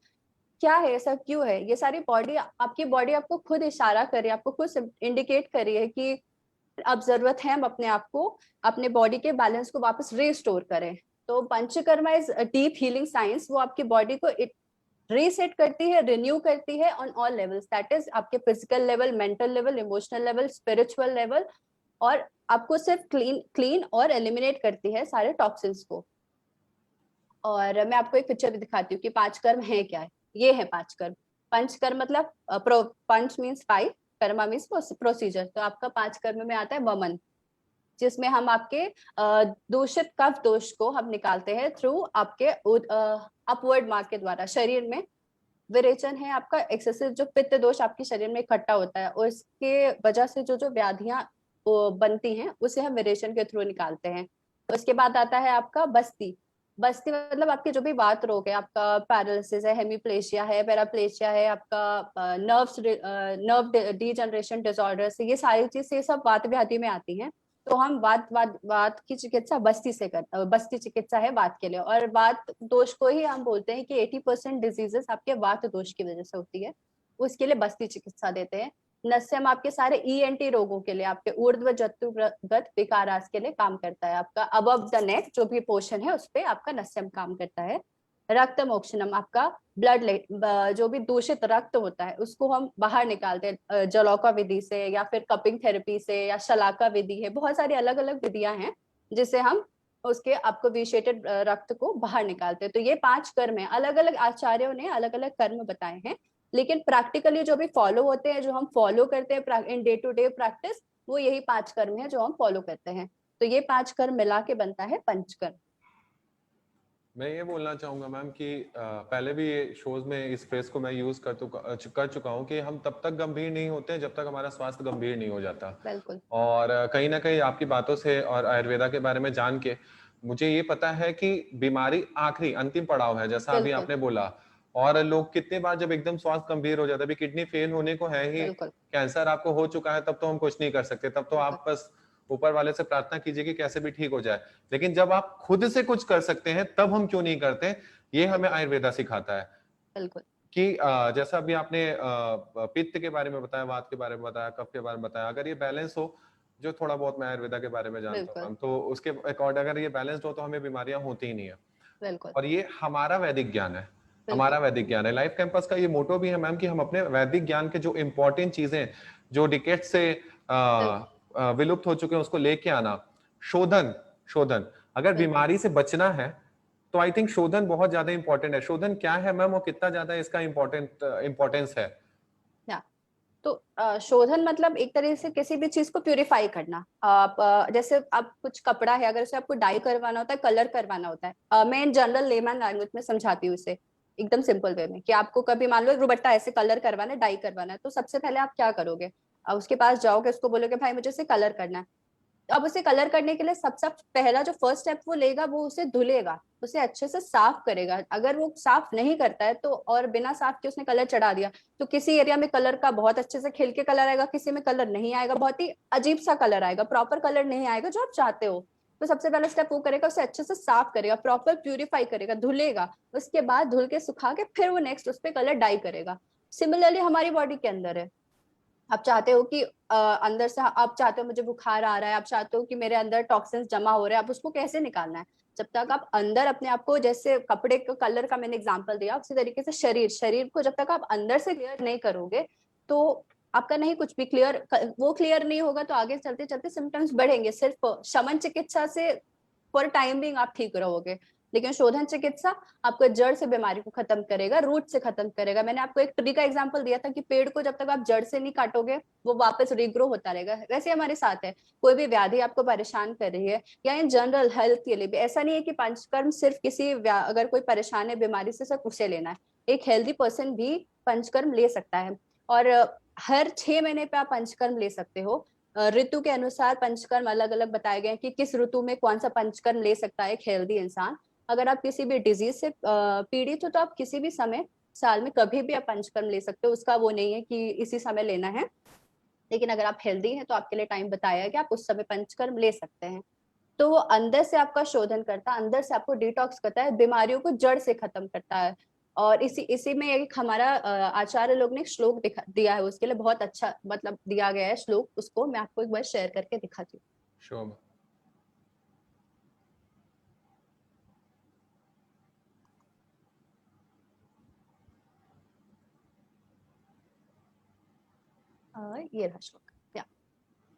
क्या है ऐसा, क्यों है? ये सारी आपकी बॉडी आपको खुद इशारा कर रही है, आपको खुद इंडिकेट कर रही है कि अब जरूरत है हम अपने आप को, अपने बॉडी के बैलेंस को वापस रिस्टोर करें। तो panchakarma is deep healing science, वो आपकी बॉडी को रीसेट करती है, रिन्यू करती है on all levels, that is आपके physical level, mental level, emotional level, spiritual level. और आपको सिर्फ क्लीन और एलिमिनेट करती है सारे टॉक्सिन्स को। और मैं आपको एक पिक्चर भी दिखाती हूँ कि 5 कर्म है क्या है। ये है 5 कर्म। पंच कर्म मतलब पंच मीन्स 5, कर्मा मीन्स प्रोसीजर। तो आपका 5 कर्म में आता है वमन, जिसमें हम आपके दूषित कफ दोष को हम निकालते हैं थ्रू आपके अपवर्ड मार्ग के द्वारा। शरीर में विरेचन है आपका, एक्सेसिव जो पित्त दोष आपके शरीर में इकट्ठा होता है, और इसके वजह से जो व्याधियां बनती हैं उसे हम विरेचन के थ्रू निकालते हैं। उसके बाद आता है आपका बस्ती। बस्ती मतलब आपके जो भी बात रोग है, आपका पैरालिसिस है, हेमीप्लेशिया है, पैराप्लेशिया है, आपका नर्व डीजनरेशन डिसऑर्डर्स, ये सारी चीज ये सब वात व्याधि में आती हैं। तो हम वात की चिकित्सा बस्ती चिकित्सा है वात के लिए। और वात दोष को ही हम बोलते हैं कि 80% डिजीजेस आपके वात दोष की वजह से होती है, उसके लिए बस्ती चिकित्सा देते हैं। नस्यम आपके सारे ईएनटी रोगों के लिए, आपके ऊर्ध्व जत्रुगत विकारास के लिए काम करता है। आपका अबव द नेक जो भी पोर्शन है उस पे आपका नस्यम काम करता है। रक्त मोक्षणम आपका जो भी दूषित रक्त होता है उसको हम बाहर निकालते हैं जलौका विधि से, या फिर कपिंग थेरेपी से, या शलाका विधि है, बहुत सारी अलग अलग विधियां हैं जिससे हम उसके आपको विशेषित रक्त को बाहर निकालते हैं। तो ये 5 कर्म है, अलग अलग आचार्यों ने अलग अलग कर्म बताए हैं, लेकिन प्रैक्टिकली जो भी फॉलो होते हैं, जो हम फॉलो करते हैं in day to day practice, वो यही 5 कर्म है जो हम फॉलो करते हैं। तो ये 5 कर्म मिला के बनता है पंचकर्म। मैं ये बोलना चाहूंगा मैम कि पहले भी ये शोज में इस फ्रेज को मैं यूज कर चुका हूँ कि हम तब तक गंभीर नहीं होते हैं जब तक हमारा स्वास्थ्य गंभीर नहीं हो जाता। बिल्कुल। और कहीं ना कहीं आपकी बातों से और आयुर्वेदा के बारे में जान के मुझे ये पता है कि बीमारी आखिरी अंतिम पड़ाव है, जैसा अभी बिल्कुल आपने बोला। और लोग कितने बार जब एकदम स्वास्थ्य गंभीर हो जाता है, अभी किडनी फेल होने को है ही, बिल्कुल कैंसर आपको हो चुका है, तब तो हम कुछ नहीं कर सकते, तब तो बिल्कुल आप बस ऊपर वाले से प्रार्थना कीजिए कि कैसे भी ठीक हो जाए। लेकिन जब आप खुद से कुछ कर सकते हैं तब हम क्यों नहीं करते, ये हमें आयुर्वेदा सिखाता है। बिल्कुल कि जैसा अभी आपने पित्त के बारे में बताया, वात के बारे में बताया, कफ के बारे में बताया, अगर ये बैलेंस हो, जो थोड़ा बहुत मैं आयुर्वेदा के बारे में जानता हूँ बिल्कुल मैम, तो उसके अकॉर्डिंग अगर ये बैलेंस्ड हो तो हमें बीमारियां होती ही नहीं है। बिल्कुल और ये हमारा वैदिक ज्ञान है, बिल्कुल हमारा वैदिक ज्ञान है। लाइफ कैंपस का ये मोटो भी है मैम कि हम अपने वैदिक ज्ञान के जो इंपॉर्टेंट चीजें जो डिकेट से विलुप्त हो चुके हैं उसको लेके आना। शोधन, शोधन, अगर बिल्कुल। बीमारी से बचना है तो आई थिंक शोधन बहुत ज्यादा इंपॉर्टेंट है। शोधन क्या है मैम और कितना ज्यादा इसका इंपॉर्टेंस है? या तो शोधन मतलब एक तरह से किसी भी चीज को प्यूरिफाई करना। आप जैसे आप कुछ कपड़ा है, अगर उसे आपको डाई करवाना होता है, कलर करवाना होता है, मैं इन जनरल लेमन लैंग्वेज में समझाती हूँ इसे एकदम सिंपल वे में, कि आपको कभी मान लो दुपट्टा ऐसे कलर करवाना है, डाई करवाना है, तो सबसे पहले आप क्या करोगे? उसके पास जाओगे, उसको बोलोगे भाई मुझे इसे कलर करना है। अब उसे कलर करने के लिए सबसे पहला जो फर्स्ट स्टेप वो लेगा, वो उसे धुलेगा, उसे अच्छे से साफ करेगा। अगर वो साफ नहीं करता है तो, और बिना साफ के उसने कलर चढ़ा दिया, तो किसी एरिया में कलर का बहुत अच्छे से खिल के कलर आएगा, किसी में कलर नहीं आएगा, बहुत ही अजीब सा कलर आएगा, प्रॉपर कलर नहीं आएगा जो आप चाहते हो। तो सबसे पहला स्टेप वो करेगा, उसे अच्छे से साफ करेगा, प्रॉपर प्यूरिफाई करेगा, धुलेगा। उसके बाद धुल के सुखा के फिर वो नेक्स्ट उस पर कलर डाई करेगा। सिमिलरली हमारी बॉडी के अंदर है, आप चाहते हो कि अंदर से आप चाहते हो मुझे बुखार आ रहा है, आप चाहते हो कि मेरे अंदर टॉक्सिन्स जमा हो रहे हैं, आप उसको कैसे निकालना है? जब तक आप अंदर अपने आप को, जैसे कपड़े के कलर का मैंने एग्जांपल दिया, उसी तरीके से शरीर को जब तक आप अंदर से क्लियर नहीं करोगे तो आपका नहीं कुछ भी क्लियर, वो क्लियर नहीं होगा तो आगे चलते चलते सिम्टम्स बढ़ेंगे। सिर्फ शमन चिकित्सा से फॉर टाइम बिंग आप ठीक रहोगे, लेकिन शोधन चिकित्सा आपको जड़ से बीमारी को खत्म करेगा, रूट से खत्म करेगा। मैंने आपको एक ट्री का एग्जांपल दिया था कि पेड़ को जब तक आप जड़ से नहीं काटोगे वो वापस रीग्रो होता रहेगा। वैसे हमारे साथ है, कोई भी व्याधि आपको परेशान कर रही है, या इन जनरल हेल्थ के लिए भी ऐसा नहीं है कि पंचकर्म सिर्फ किसी अगर कोई परेशान है बीमारी से सिर्फ उसे लेना है, एक हेल्दी पर्सन भी पंचकर्म ले सकता है। और हर 6 महीने पे आप पंचकर्म ले सकते हो। ऋतु के अनुसार पंचकर्म अलग अलग बताए गए हैं कि किस ऋतु में कौन सा पंचकर्म ले सकता है एक हेल्दी इंसान। अगर आप किसी भी डिजीज से पीड़ित हो तो आप किसी भी समय साल में कभी भी आप पंचकर्म ले सकते हो, उसका वो नहीं है कि इसी समय लेना है। लेकिन अगर आप हेल्दी हैं तो आपके लिए टाइम बताया है कि आप उस समय पंचकर्म ले सकते हैं। तो वो अंदर से आपका शोधन करता है, अंदर से आपको डिटॉक्स करता है, बीमारियों को जड़ से खत्म करता है। और इसी इसी में एक हमारा आचार्य लोग ने श्लोक दिया है, उसके लिए बहुत अच्छा मतलब दिया गया है श्लोक, उसको मैं आपको एक बार शेयर करके दिखाती हूँ। श्योर। ये रहा श्लोक। या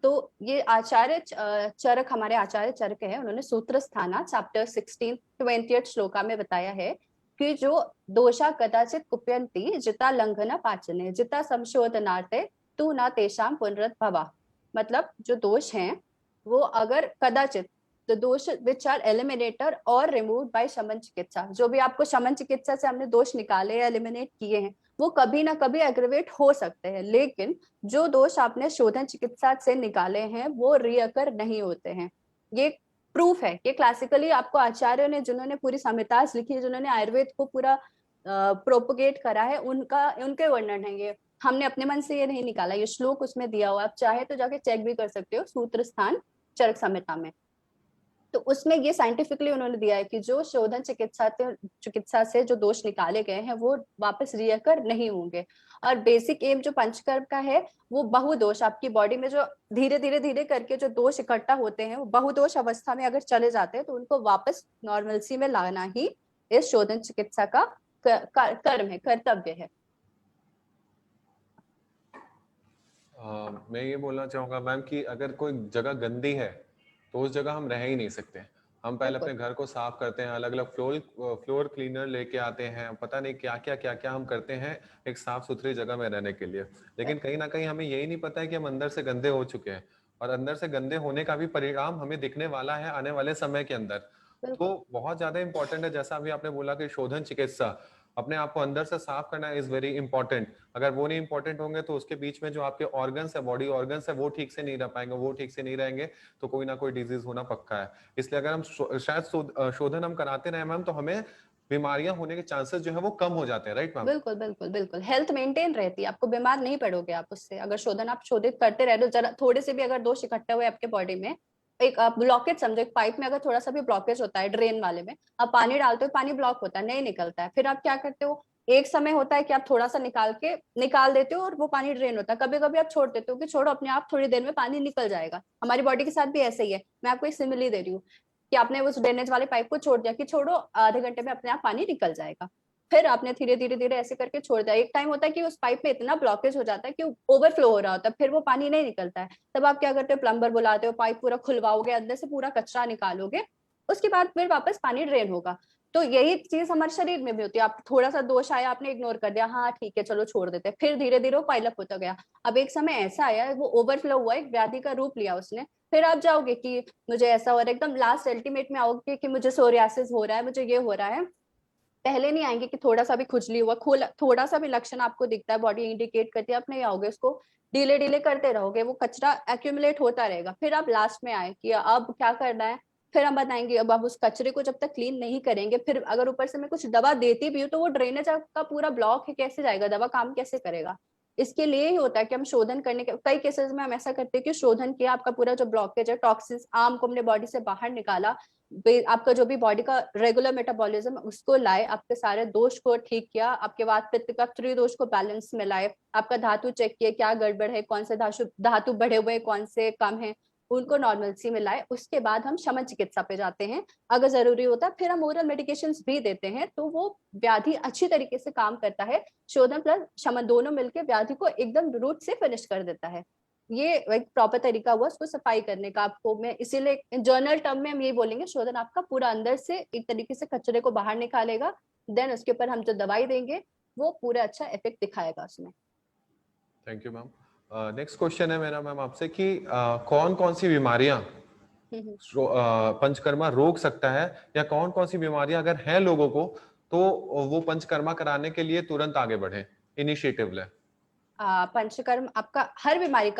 तो ये आचार्य चरक, हमारे आचार्य चरक है, उन्होंने सूत्र स्थाना चैप्टर 16 20 श्लोका में बताया है कि जो दोषा कदाचित कुप्यंती जिता लंघना पाचने जिता संशोधनार्थे तू ना तेषाम पुनरुद्भवा। मतलब जो दोष हैं वो अगर कदाचित, the दोष which are eliminated और removed by शमन चिकित्सा, जो भी आपको शमन चिकित्सा से हमने दोष निकाले या एलिमिनेट किए हैं वो कभी ना कभी एग्रीवेट हो सकते हैं, लेकिन जो दोष आपने शोधन चिकित्सा से निकाले हैं वो रिअकर नहीं होते हैं। ये प्रूफ है, ये क्लासिकली आपको आचार्यों ने, जिन्होंने पूरी संहिता लिखी है, जिन्होंने आयुर्वेद को पूरा प्रोपोगेट करा है, उनके वर्णन है ये। हमने अपने मन से ये नहीं निकाला, ये श्लोक उसमें दिया हुआ, आप चाहे तो जाके चेक भी कर सकते हो सूत्र स्थान चरक संहिता में। तो उसमें ये साइंटिफिकली उन्होंने दिया है कि जो शोधन चिकित्सा से जो दोष निकाले गए हैं वो वापस रियकर नहीं होंगे। और बेसिक एम जो पंचकर्म का है, वो बहुदोष आपकी बॉडी में जो धीरे धीरे धीरे करके जो दोष इकट्ठा होते हैं, वो बहुदोष अवस्था में अगर चले जाते हैं तो उनको वापस नॉर्मलसी में लाना ही इस शोधन चिकित्सा का कर्म है, कर्तव्य है। मैं ये बोलना चाहूंगा मैम कि अगर कोई जगह गंदी है तो उस जगह हम रह ही नहीं सकते। हम पहले अपने घर को साफ करते हैं, अलग अलग फ्लोर क्लीनर लेके आते हैं, पता नहीं क्या क्या हम करते हैं एक साफ सुथरी जगह में रहने के लिए। लेकिन कहीं ना कहीं हमें यही नहीं पता है कि हम अंदर से गंदे हो चुके हैं, और अंदर से गंदे होने का भी परिणाम हमें दिखने वाला है आने वाले समय के अंदर। तो बहुत ज्यादा इंपॉर्टेंट है, जैसा अभी आपने बोला कि शोधन चिकित्सा, अपने आप को अंदर से साफ करना इज वेरी इंपॉर्टेंट। अगर वो नहीं इंपॉर्टेंट होंगे तो उसके बीच में जो आपके ऑर्गन्स है, बॉडी ऑर्गन्स है, वो ठीक से नहीं रह पाएंगे, वो ठीक से नहीं रहेंगे तो कोई ना कोई डिजीज होना पक्का है। इसलिए अगर हम शायद शोधन हम कराते रहे मैम तो हमें बीमारियां होने के चांसेस जो है वो कम हो जाते हैं, राइट मैम? बिल्कुल बिल्कुल बिल्कुल, हेल्थ मेंटेन रहती है, आपको बीमार नहीं पड़ोगे आप उससे। अगर शोधन आप शोधित करते रहे तो जरा थोड़े से भी अगर दोष इकट्ठे हुए आपके बॉडी में, एक ब्लॉकेज समझो, एक पाइप में अगर थोड़ा सा भी ब्लॉकेज होता है, ड्रेन वाले में आप पानी डालते हो, पानी ब्लॉक होता है, नहीं निकलता है, फिर आप क्या करते हो, एक समय होता है कि आप थोड़ा सा निकाल देते हो और वो पानी ड्रेन होता है। कभी कभी आप छोड़ देते हो कि छोड़ो अपने आप थोड़ी देर में पानी निकल जाएगा। हमारी बॉडी के साथ भी ऐसे ही है। मैं आपको एक सिमिली दे रही हूँ कि आपने उस ड्रेनेज वाले पाइप को छोड़ दिया कि छोड़ो आधे घंटे में अपने आप पानी निकल जाएगा, फिर आपने धीरे धीरे धीरे ऐसे करके छोड़ दिया। एक टाइम होता है कि उस पाइप में इतना ब्लॉकेज हो जाता है कि ओवरफ्लो हो रहा होता है, फिर वो पानी नहीं निकलता है। तब आप क्या करते हो, प्लम्बर बुलाते हो, पाइप पूरा खुलवाओगे, अंदर से पूरा कचरा निकालोगे, उसके बाद फिर वापस पानी ड्रेन होगा। तो यही चीज हमारे शरीर में भी होती है। आप थोड़ा सा दोष आया, आपने इग्नोर कर दिया, हाँ ठीक है चलो छोड़ देते हैं, फिर धीरे धीरे वो पाइलअप होता गया। अब एक समय ऐसा आया, वो ओवरफ्लो हुआ, एक व्याधि का रूप लिया उसने, फिर आप जाओगे कि मुझे ऐसा हो रहा है, एकदम लास्ट अल्टीमेट में आओगे कि मुझे सोरियासिस हो रहा है, मुझे ये हो रहा है। पहले नहीं आएंगे कि थोड़ा सा भी खुजली हुआ, थोड़ा सा भी लक्षण आपको दिखता है, बॉडी इंडिकेट करती है, आप नहीं आओगे, उसको डीले डीले करते रहोगे, वो कचरा एक्यूमुलेट होता रहेगा। फिर आप लास्ट में आए कि अब क्या करना है, फिर हम बताएंगे। अब आप उस कचरे को जब तक क्लीन नहीं करेंगे, फिर अगर ऊपर से मैं कुछ दवा देती भी हूँ तो वो ड्रेनेज आपका पूरा ब्लॉक है, कैसे जाएगा, दवा काम कैसे करेगा। इसके लिए ही होता है कि हम शोधन करने के कई केसेस में हम ऐसा करते हैं कि शोधन किया, आपका पूरा जो ब्लॉकेज है, टॉक्सिन्स आम को हमने बॉडी से बाहर निकाला, आपका जो भी बॉडी का रेगुलर मेटाबॉलिज्म उसको लाए, आपके सारे दोष को ठीक किया, आपके वात पित्त का त्रिदोष को बैलेंस में लाए, आपका धातु चेक किए क्या गड़बड़ है, कौन से धातु बढ़े हुए, कौन से कम है, उनको नॉर्मलसी में लाए। उसके बाद हम शमन चिकित्सा पे जाते हैं, अगर जरूरी होता है फिर हम ओरल मेडिकेशंस भी देते हैं, तो वो व्याधि अच्छी तरीके से काम करता है। शोधन प्लस शमन दोनों मिलकर व्याधि को एकदम रूट से फिनिश कर देता है। ये एक प्रॉपर तरीका हुआ उसको सफाई करने का। आपको मैं इसीलिए जर्नल टर्म में हम यही बोलेंगे, शोधन आपका पूरा अंदर से एक तरीके से कचरे को बाहर निकालेगा, देन उसके ऊपर हम जो दवाई देंगे वो पूरा अच्छा इफेक्ट दिखाएगा उसमें। Thank you ma'am. Next question है मेरा मैम आपसे कि कौन कौन सी बीमारियां पंचकर्मा रोक सकता है, या कौन कौन सी बीमारियां अगर हैं लोगों को तो वो पंचकर्मा कराने के लिए तुरंत आगे बढ़े, इनिशिएटिव ले। पंचकर्म आपका हर बीमारी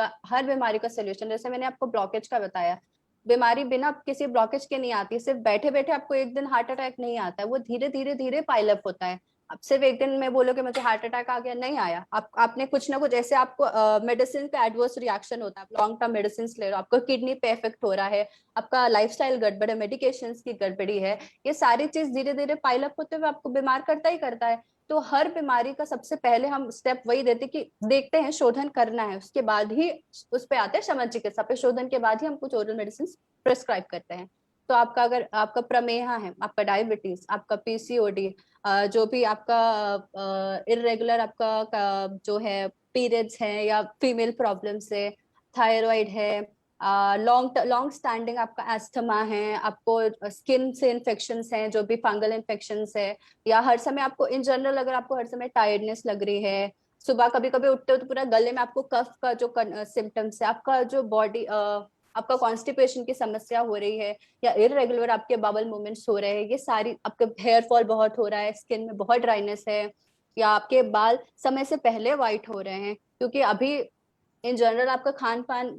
का सोल्यूशन, जैसे मैंने आपको ब्लॉकेज का बताया, बीमारी बिना किसी ब्लॉकेज के नहीं आती। सिर्फ बैठे बैठे आपको एक दिन हार्ट अटैक नहीं आता है, वो धीरे धीरे धीरे पाइलअप होता है। अब सिर्फ एक दिन में बोलोगे मुझे हार्ट अटैक आ गया, नहीं आया। आपने कुछ ना कुछ ऐसे, आपको मेडिसिन का एडवर्स रिएक्शन होता है, आप लॉन्ग टर्म मेडिसिन ले रहे हो, आपको किडनी पे इफेक्ट हो रहा है, आपका लाइफस्टाइल गड़बड़ है, मेडिकेशन की गड़बड़ी है, ये सारी चीज धीरे धीरे पाइलअप होते हुए आपको बीमार करता ही करता है। तो हर बीमारी का सबसे पहले हम स्टेप वही देते कि देखते हैं शोधन करना है, उसके बाद ही उस पे आते हैं शमन चिकित्सा पे, शोधन के बाद ही हम कुछ ओरल मेडिसिन प्रेस्क्राइब करते हैं। तो आपका अगर आपका प्रमेह है, आपका डायबिटीज, आपका पीसीओडी, जो भी आपका इरेगुलर आपका जो है पीरियड्स है, या फीमेल प्रॉब्लम्स है, थायराइड है, लॉन्ग स्टैंडिंग आपका एस्थमा है, आपको स्किन से इन्फेक्शंस हैं, जो भी फंगल इन्फेक्शंस है, या हर समय आपको इन जनरल अगर आपको हर समय टायर्डनेस लग रही है, सुबह कभी कभी उठते हो तो पूरा गले में आपको कफ का जो सिम्टम्स है, आपका जो बॉडी आपका कॉन्स्टिपेशन की समस्या हो रही है, या इररेगुलर आपके बाउल मूवमेंट्स हो रहे हैं, ये सारी, आपके हेयर फॉल बहुत हो रहा है, स्किन में बहुत ड्राइनेस है, या आपके बाल समय से पहले व्हाइट हो रहे हैं, क्योंकि अभी इन जनरल आपका खान पान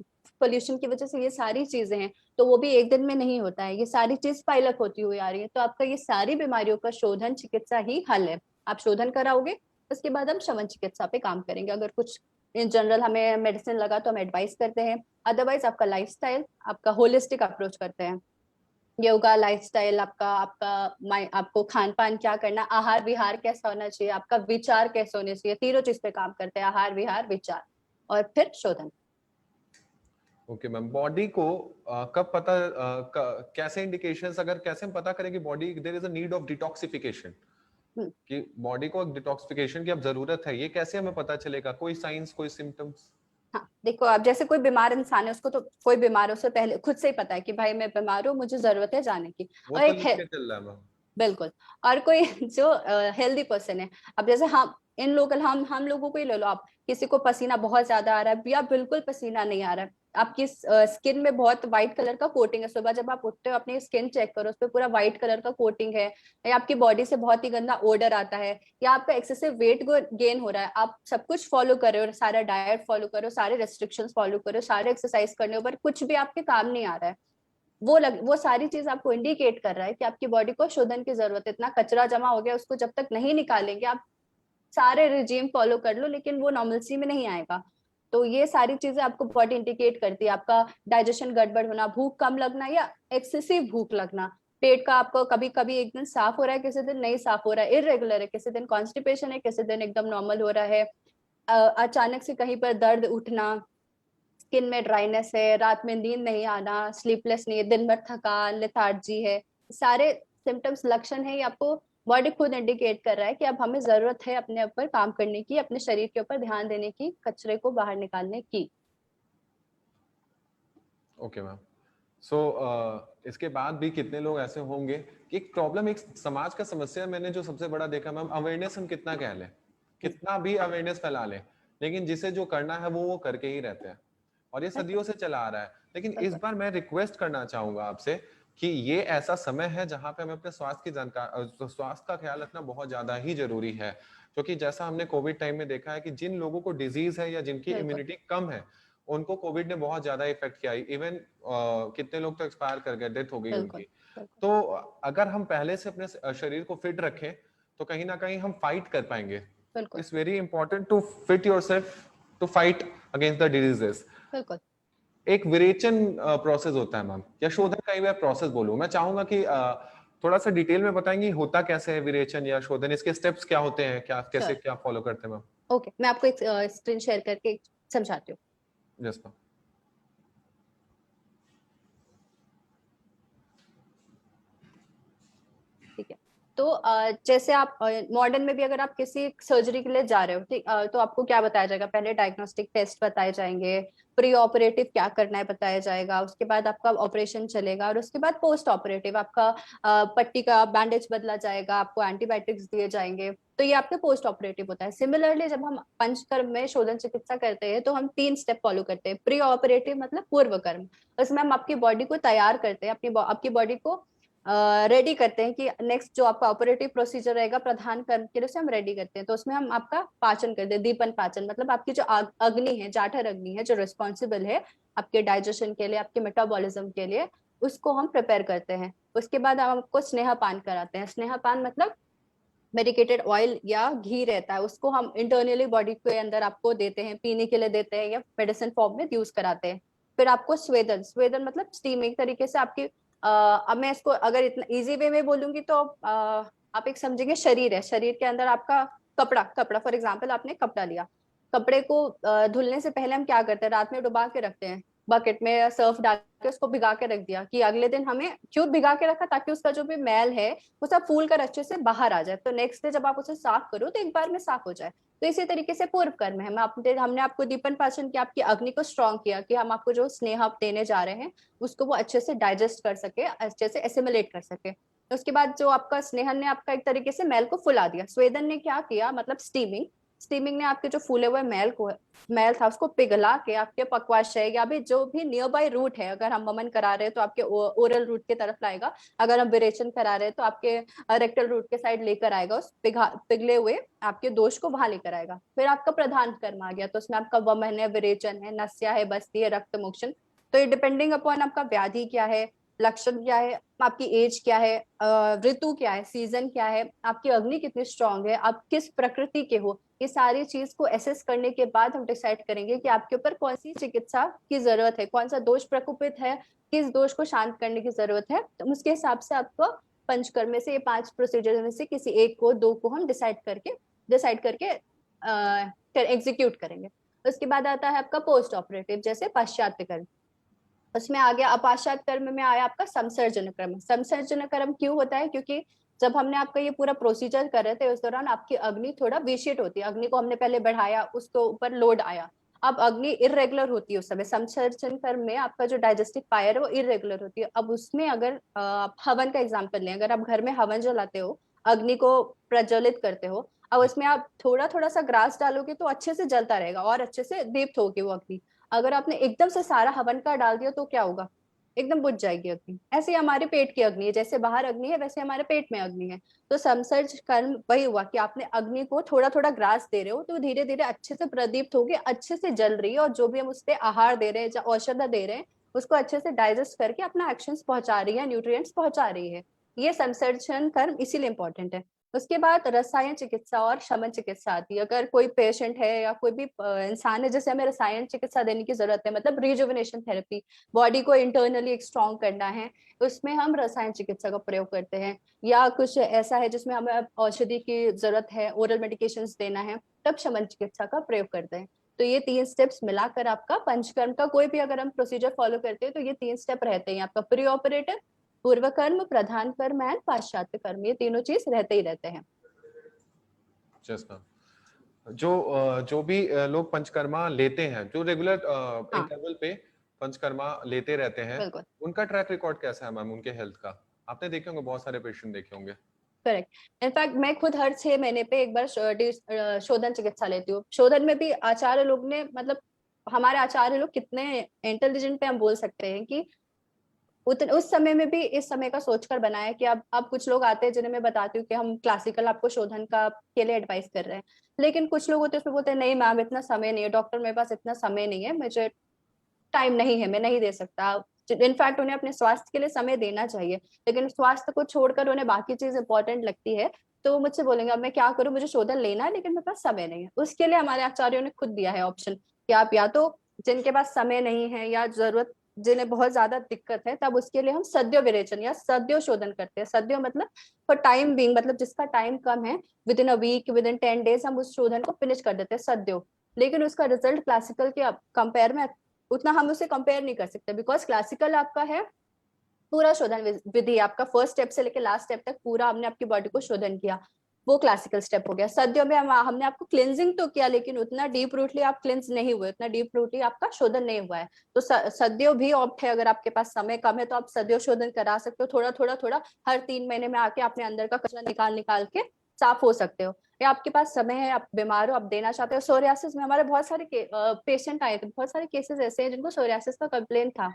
पोल्यूशन की वजह से ये सारी चीजें हैं, तो वो भी एक दिन में नहीं होता है, ये सारी चीज पाइलअप होती हुई आ रही है। तो आपका ये सारी बीमारियों का शोधन चिकित्सा ही हल है। आप शोधन कराओगे, उसके बाद हम शमन चिकित्सा पे काम करेंगे। अगर कुछ इन जनरल हमें मेडिसिन लगा तो हम एडवाइस करते हैं, अदरवाइज आपका लाइफस्टाइल, आपका होलिस्टिक अप्रोच करते हैं। योगा, लाइफस्टाइल, आपका आपका आपको खान पान क्या करना, आहार विहार कैसा होना चाहिए, आपका विचार कैसे होने चाहिए, तीनों चीज पे काम करते हैं, आहार विहार विचार, और फिर शोधन। ओके मैम, बॉडी को कब पता कैसे इंडिकेशंस, अगर कैसे हम पता करें कि body there is a need of detoxification, कि बॉडी को डिटॉक्सिफिकेशन की अब जरूरत है, ये कैसे हमें पता चलेगा? कोई साइंस, कोई सिम्टम्स? हाँ देखो, आप जैसे कोई बीमार इंसान है, उसको तो कोई बीमार हो उससे पहले खुद से ही पता है कि भाई मैं बीमार हूँ, मुझे जरूरत है जाने की। वो और तो एक लिख है, के चल रहा है मैम। बिल्कुल। और कोई जो हेल्दी पर्सन है, अब जैसे इन लोकल हम लोगों को ही ले लो, आप किसी को पसीना बहुत ज्यादा आ रहा है या बिल्कुल पसीना नहीं आ रहा है, आपकी स्किन में बहुत व्हाइट कलर का कोटिंग है, सुबह जब आप उठते हो अपनी स्किन चेक करो, उस पर पूरा व्हाइट कलर का कोटिंग है, या आपकी बॉडी से बहुत ही गंदा ओडर आता है, या आपका एक्सेसिव वेट गेन हो रहा है, आप सब कुछ फॉलो कर रहे हो, सारा डाइट फॉलो करो, सारे रेस्ट्रिक्शंस फॉलो करो, सारे एक्सरसाइज करने पर कुछ भी आपके काम नहीं आ रहा है, वो सारी चीज आपको इंडिकेट कर रहा है कि आपकी बॉडी को शोधन की जरूरत है। इतना कचरा जमा हो गया, उसको जब तक नहीं निकालेंगे, आप सारे रिजीम फॉलो कर लो लेकिन वो नॉर्मलसी में नहीं आएगा। तो ये सारी चीजें आपको बॉडी इंडिकेट करती है, आपका डाइजेशन गड़बड़ होना, भूख कम लगना या एक्सेसिव भूख लगना, पेट का आपको कभी कभी एक दिन साफ हो रहा है, किसी दिन नहीं साफ हो रहा है, इरेगुलर है, किसी दिन कॉन्स्टिपेशन है, किसी दिन एकदम नॉर्मल हो रहा है, अचानक से कहीं पर दर्द उठना, स्किन में ड्राइनेस है, रात में नींद नहीं आना, स्लीपलेस नहीं है, दिन भर थकान, लेथार्जी है, सारे सिम्टम्स, लक्षण है, ये आपको बॉडी खुद इंडिकेट कर रहा है कि अब हमें जरूरत है अपने ऊपर काम करने की, अपने शरीर के ऊपर ध्यान देने की, कचरे को बाहर निकालने की। Okay ma'am. सो इसके बाद भी कितने लोग ऐसे होंगे कि एक प्रॉब्लम, एक समाज का समस्या मैंने जो सबसे बड़ा देखा मैम, अवेयरनेस हम कितना कह लें, कितना भी अवेयरनेस फैला लें, लेकिन जिसे जो करना है वो करके ही रहते हैं, और ये सदियों से चला आ रहा है। लेकिन इस बार मैं रिक्वेस्ट करना चाहूंगा आपसे कि ये ऐसा समय है जहां पे हमें अपने स्वास्थ्य की जानकारी, स्वास्थ्य का ख्याल रखना बहुत ज्यादा ही जरूरी है, क्योंकि जैसा हमने कोविड टाइम में देखा है कि जिन लोगों को डिजीज है या जिनकी इम्यूनिटी कम है, उनको कोविड ने बहुत ज्यादा इफेक्ट किया। इवन कितने लोग तो एक्सपायर कर गए, डेथ हो गई उनकी। तो अगर हम पहले से अपने शरीर को फिट रखें तो कहीं ना कहीं हम फाइट कर पाएंगे। It's very important to fit yourself to fight against the diseases. बिल्कुल। एक विरेचन प्रोसेस होता है मैम, या शोधन का ही प्रोसेस बोलूं, मैं चाहूंगा कि थोड़ा सा डिटेल में बताएंगे होता कैसे है विरेचन या शोधन, इसके स्टेप्स क्या होते हैं, क्या कैसे क्या फॉलो करते हैं मैम? ओके, मैं आपको एक स्क्रीन शेयर करके समझाती हूँ। Yes ma'am. ठीक है, तो जैसे आप मॉडर्न में भी अगर आप किसी सर्जरी के लिए जा रहे हो, ठीक, तो आपको क्या बताया जाएगा, पहले डायग्नोस्टिक टेस्ट बताए जाएंगे, प्री ऑपरेटिव क्या करना है बताया जाएगा, उसके बाद आपका ऑपरेशन चलेगा, और उसके बाद पोस्ट ऑपरेटिव आपका पट्टी का बैंडेज बदला जाएगा, आपको एंटीबायोटिक्स दिए जाएंगे, तो ये आपके पोस्ट ऑपरेटिव होता है। सिमिलरली जब हम पंचकर्म में शोधन चिकित्सा करते हैं तो हम 3 स्टेप फॉलो करते हैं। प्री ऑपरेटिव मतलब पूर्व कर्म, उसमें हम आपकी बॉडी को तैयार करते हैं, आपकी बॉडी को रेडी करते हैं कि नेक्स्ट जो आपका ऑपरेटिव प्रोसीजर रहेगा प्रधान कर्म के लिए, उसे हम रेडी करते हैं। तो उसमें हम आपका पाचन करते हैं, दीपन पाचन, मतलब आपकी जो अग्नि है, जाठर अग्नि है, जो रिस्पॉन्सिबल है आपके डाइजेशन के लिए, आपके मेटाबॉलिज्म के लिए, उसको हम प्रिपेयर करते हैं। उसके बाद हम आपको स्नेहपान कराते हैं। स्नेहपान मतलब मेडिकेटेड ऑयल या घी रहता है, उसको हम इंटरनली बॉडी के अंदर आपको देते हैं, पीने के लिए देते हैं या मेडिसिन फॉर्म में यूज कराते हैं। फिर आपको स्वेदन, स्वेदन मतलब स्टीम, एक तरीके से आपकी अब मैं इसको अगर इतना इजी वे में बोलूंगी तो आप एक समझेंगे शरीर है, शरीर के अंदर आपका कपड़ा, कपड़ा फॉर एग्जाम्पल आपने कपड़ा लिया, कपड़े को धुलने से पहले हम क्या करते हैं, रात में डुबा के रखते हैं, बकेट में सर्फ डाल के उसको भिगा के रख दिया, कि अगले दिन हमें क्यों भिगा के रखा, ताकि उसका जो भी मैल है वो सब फूल कर अच्छे से बाहर आ जाए, तो नेक्स्ट डे जब आप उसे साफ करो तो एक बार में साफ हो जाए। तो इसी तरीके से पूर्व कर्म है, हमने आपको दीपन पाचन किया, आपकी अग्नि को स्ट्रॉन्ग किया, कि हम आपको जो स्नेह आप देने जा रहे हैं उसको वो अच्छे से डाइजेस्ट कर सके, अच्छे से एसिमुलेट कर सके। उसके बाद जो आपका स्नेहन ने आपका एक तरीके से मैल को फुला दिया। स्वेदन ने क्या किया, मतलब स्टीमिंग, स्टीमिंग ने आपके जो फूले हुए मैल था उसको पिघला के आपके पक्वाशय या भी जो भी नियर बाय रूट है, अगर हम वमन करा रहे हैं तो आपके ओरल रूट की तरफ लाएगा, अगर हम विरेचन करा रहे हैं तो आपके रेक्टल रूट के साइड लेकर आएगा, उस पिघले हुए आपके दोष को वहां लेकर आएगा। फिर आपका प्रधान कर्म आ गया, तो उसमें आपका वमन है, विरेचन है, नस्या है, बस्ती है, रक्त मोक्षण। तो ये डिपेंडिंग अपॉन आपका व्याधि क्या है, लक्षण क्या है, आपकी एज क्या है, ऋतु क्या है, सीजन क्या है, आपकी अग्नि कितनी स्ट्रांग है, आप किस प्रकृति के हो, ये सारी चीज को एसेस करने के बाद हम डिसाइड करेंगे कि आपके ऊपर कौन सी चिकित्सा की जरूरत है, कौन सा दोष प्रकोपित है, किस दोष को शांत करने की जरूरत है। तो उसके हिसाब से आपको पंचकर्म में से ये 5 प्रोसीजर में से किसी एक को, 2 को हम डिसाइड करके एग्जीक्यूट करेंगे। उसके बाद आता है आपका पोस्ट ऑपरेटिव, जैसे पाश्चात्य कर्म। उसमें आ गया अपाश्चात कर्म में आया आपका संसर्जन कर्म। संसर्जन कर्म क्यों होता है? क्योंकि जब हमने आपका ये पूरा प्रोसीजर कर रहे थे उस दौरान आपकी अग्नि थोड़ा विशिट होती है, अग्नि को हमने पहले बढ़ाया, उसको ऊपर लोड आया, अब अग्नि इरेगुलर होती है उस समय। संसर्जन कर्म में आपका जो डाइजेस्टिव फायर है वो इरेगुलर होती है। अब उसमें अगर आप हवन का एग्जाम्पल लें, अगर आप घर में हवन जलाते हो, अग्नि को प्रज्वलित करते हो, अब उसमें आप थोड़ा थोड़ा सा ग्रास डालोगे तो अच्छे से जलता रहेगा और अच्छे से दीप्त होगी वो अग्नि। अगर आपने एकदम से सारा हवन का डाल दिया तो क्या होगा? एकदम बुझ जाएगी अग्नि। ऐसे ही हमारे पेट की अग्नि है, जैसे बाहर अग्नि है वैसे हमारे पेट में अग्नि है। तो संसर्ज कर्म वही हुआ कि आपने अग्नि को थोड़ा थोड़ा ग्रास दे रहे हो तो धीरे धीरे अच्छे से प्रदीप्त होगी, अच्छे से जल रही है, और जो भी हम उस पर आहार दे रहे हैं या औषध दे रहे हैं उसको अच्छे से डाइजेस्ट करके अपना एक्शंस पहुंचा रही है, न्यूट्रिएंट्स पहुंचा रही है। ये संसर्जन कर्म इसीलिए इंपॉर्टेंट है। उसके बाद रसायन चिकित्सा और शमन चिकित्सा आती है। अगर कोई पेशेंट है या कोई भी इंसान है जैसे हमें रसायन चिकित्सा देने की जरूरत है, मतलब रिजुविनेशन थेरेपी, बॉडी को इंटरनली एक स्ट्रॉन्ग करना है, उसमें हम रसायन चिकित्सा का प्रयोग करते हैं। या कुछ ऐसा है जिसमें हमें औषधि की जरूरत है, ओरल मेडिकेशन देना है, तब शमन चिकित्सा का प्रयोग करते हैं। तो ये 3 स्टेप्स मिलाकर आपका पंचकर्म का कोई भी अगर हम प्रोसीजर फॉलो करते हैं तो ये 3 स्टेप रहते हैं आपका, प्री ऑपरेटिव, पूर्व कर्म, प्रधान कर्म एंड पाश्चात्य कर्म, ये तीनों चीज रहते ही रहते हैं। जस्ट जो भी लोग पंचकर्मा लेते हैं, जो रेगुलर हाँ इंटरवल पे पंचकर्मा लेते रहते हैं, बिल्कुल उनका ट्रैक रिकॉर्ड कैसा है मैम, उनके हेल्थ का? आपने देखे होंगे, बहुत सारे पेशेंट देखे होंगे। करेक्ट। इनफैक्ट मैं खुद हर 6 महीने पे एक बार शोधन चिकित्सा लेती हूँ। शोधन में भी आचार्य लोग ने, मतलब हमारे आचार्य लोग कितने इंटेलिजेंट पे हम बोल सकते हैं कि उस समय में भी इस समय का सोचकर बनाया कि अब कुछ लोग आते हैं जिन्हें मैं बताती हूँ कि हम क्लासिकल आपको शोधन का के लिए एडवाइस कर रहे हैं, लेकिन कुछ लोग होते हैं उसमें बोलते हैं नहीं मैम इतना समय नहीं है, डॉक्टर मेरे पास इतना समय नहीं है, मुझे टाइम नहीं है, मैं नहीं दे सकता। इनफैक्ट उन्हें अपने स्वास्थ्य के लिए समय देना चाहिए, लेकिन स्वास्थ्य को छोड़कर उन्हें बाकी चीज इंपॉर्टेंट लगती है, तो वो मुझसे बोलेंगे अब मैं क्या करूं, मुझे शोधन लेना है लेकिन मेरे पास समय नहीं है। उसके लिए हमारे आचार्यों ने खुद दिया है ऑप्शन कि आप या तो, जिनके पास समय नहीं है या जरूरत, जिन्हें बहुत ज्यादा दिक्कत है, तब उसके लिए हम सद्यो विरेचन या सद्यो शोधन करते हैं। सद्यो मतलब फॉर टाइम बीइंग, मतलब जिसका टाइम कम है, within a week, within 10 days हम उस शोधन को फिनिश कर देते हैं सद्यो। लेकिन उसका रिजल्ट क्लासिकल के कंपेयर में उतना हम उसे कंपेयर नहीं कर सकते, बिकॉज क्लासिकल आपका है पूरा शोधन विधि, आपका फर्स्ट स्टेप से लेकर लास्ट स्टेप तक पूरा हमने आपकी बॉडी को शोधन किया, वो क्लासिकल स्टेप हो गया। सद्यों में हमने आपको क्लिनजिंग तो किया लेकिन उतना डीप रूटली आप क्लिंस नहीं हुए, उतना डीप रूटली आपका शोधन नहीं हुआ है। तो सद्यो भी ऑप्ट है, अगर आपके पास समय कम है तो आप सद्यो शोधन करा सकते हो, थोड़ा थोड़ा थोड़ा हर 3 महीने में आके अपने अंदर का कचरा निकाल निकाल के साफ हो सकते हो। या आपके पास समय है, आप बीमार हो, आप देना चाहते हो। सोरियासिस में हमारे बहुत सारे पेशेंट आए थे, बहुत सारे केसेस ऐसे हैं जिनको सोरियासिस का कंप्लेन था।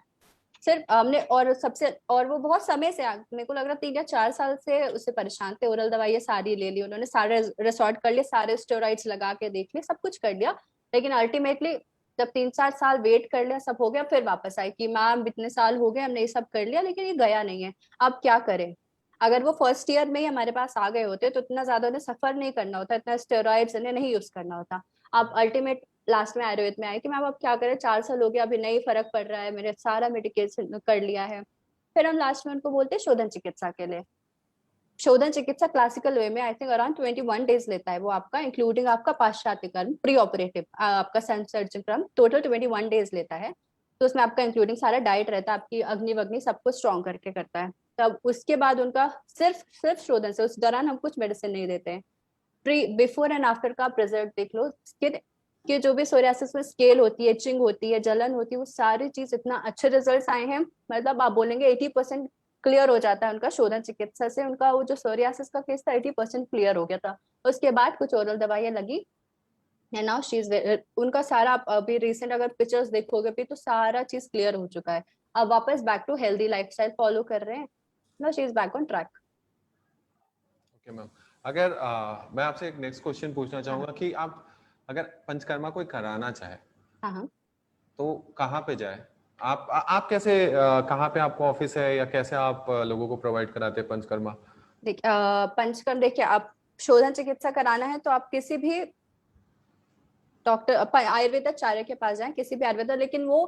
सिर्फ हमने, और सबसे, और वो बहुत समय से, मेरे को लग रहा 3 या 4 साल से उससे परेशान थे, ओरल दवाइयाँ सारी ले ली उन्होंने, सारे रिसोर्ट कर लिए, सारे स्टेरॉइड्स लगा के देख लिए, सब कुछ कर लिया, लेकिन अल्टीमेटली जब 3-4 साल वेट कर लिया, सब हो गया, फिर वापस आई कि मैम इतने साल हो गए हमने ये सब कर लिया लेकिन ये गया नहीं है, अब क्या करें। अगर वो फर्स्ट ईयर में ही हमारे पास आ गए होते तो इतना ज्यादा उन्हें सफर नहीं करना होता, इतना स्टेरॉइड्स उन्हें नहीं यूज करना होता। अब अल्टीमेट लास्ट में आयुर्वेद में आए कि मैम अब क्या करें, 4 साल हो गया अभी नहीं फर्क पड़ रहा है, मैंने सारा मेडिकेशन कर लिया है। फिर हम लास्ट में उनको बोलते हैं शोधन चिकित्सा के लिए। शोधन चिकित्सा क्लासिकल वे में आई थिंक अराउंड 21 डेज लेता है वो आपका, इंक्लूडिंग आपका पाश्चात्य कर्म, प्री ऑपरेटिव आपका संसर्जन क्रम, टोटल 21 डेज लेता है। तो उसमें आपका इंक्लूडिंग सारा डाइट रहता है, आपकी अग्नि वग्नि सबको स्ट्रॉन्ग करके करता है। तब उसके बाद उनका सिर्फ सिर्फ शोधन से, उस दौरान हम कुछ मेडिसिन नहीं देते हैं। प्री बिफोर एंड आफ्टर का रिजल्ट देख लो, स्किन कि जो भी सोरियासिस में स्केल होती है, इचिंग होती है, जलन होती है, वो सारी चीज इतना अच्छे रिजल्ट्स आए हैं, मतलब आप बोलेंगे 80% क्लियर हो जाता है उनका शोधन चिकित्सा से। उनका वो जो सोरियासिस का केस था 80% क्लियर हो गया था। उसके बाद कुछ ओरल दवाइयां लगी, एंड नाउ शी इज, उनका सारा, आप अभी रिसेंट अगर पिक्चर्स देखोगे भी तो सारा चीज क्लियर हो चुका है। अब वापस back to healthy lifestyle follow कर रहे हैं। Now she is back on track. Okay ma'am, अगर मैं आपसे एक नेक्स्ट क्वेश्चन पूछना हाँ चाहूंगा कि आप अगर पंचकर्मा कोई कराना चाहे हाँ हाँ। तो कहाँ पे जाए? आप कैसे कहाँ पे आपका ऑफिस है या कैसे आप लोगों को प्रोवाइड कराते हैं पंचकर्मा? देखिए पंचकर्म, देखिए आप शोधन चिकित्सा कराना है तो आप किसी भी डॉक्टर आयुर्वेदाचार्य के पास जाएं, किसी भी आयुर्वेदा, लेकिन वो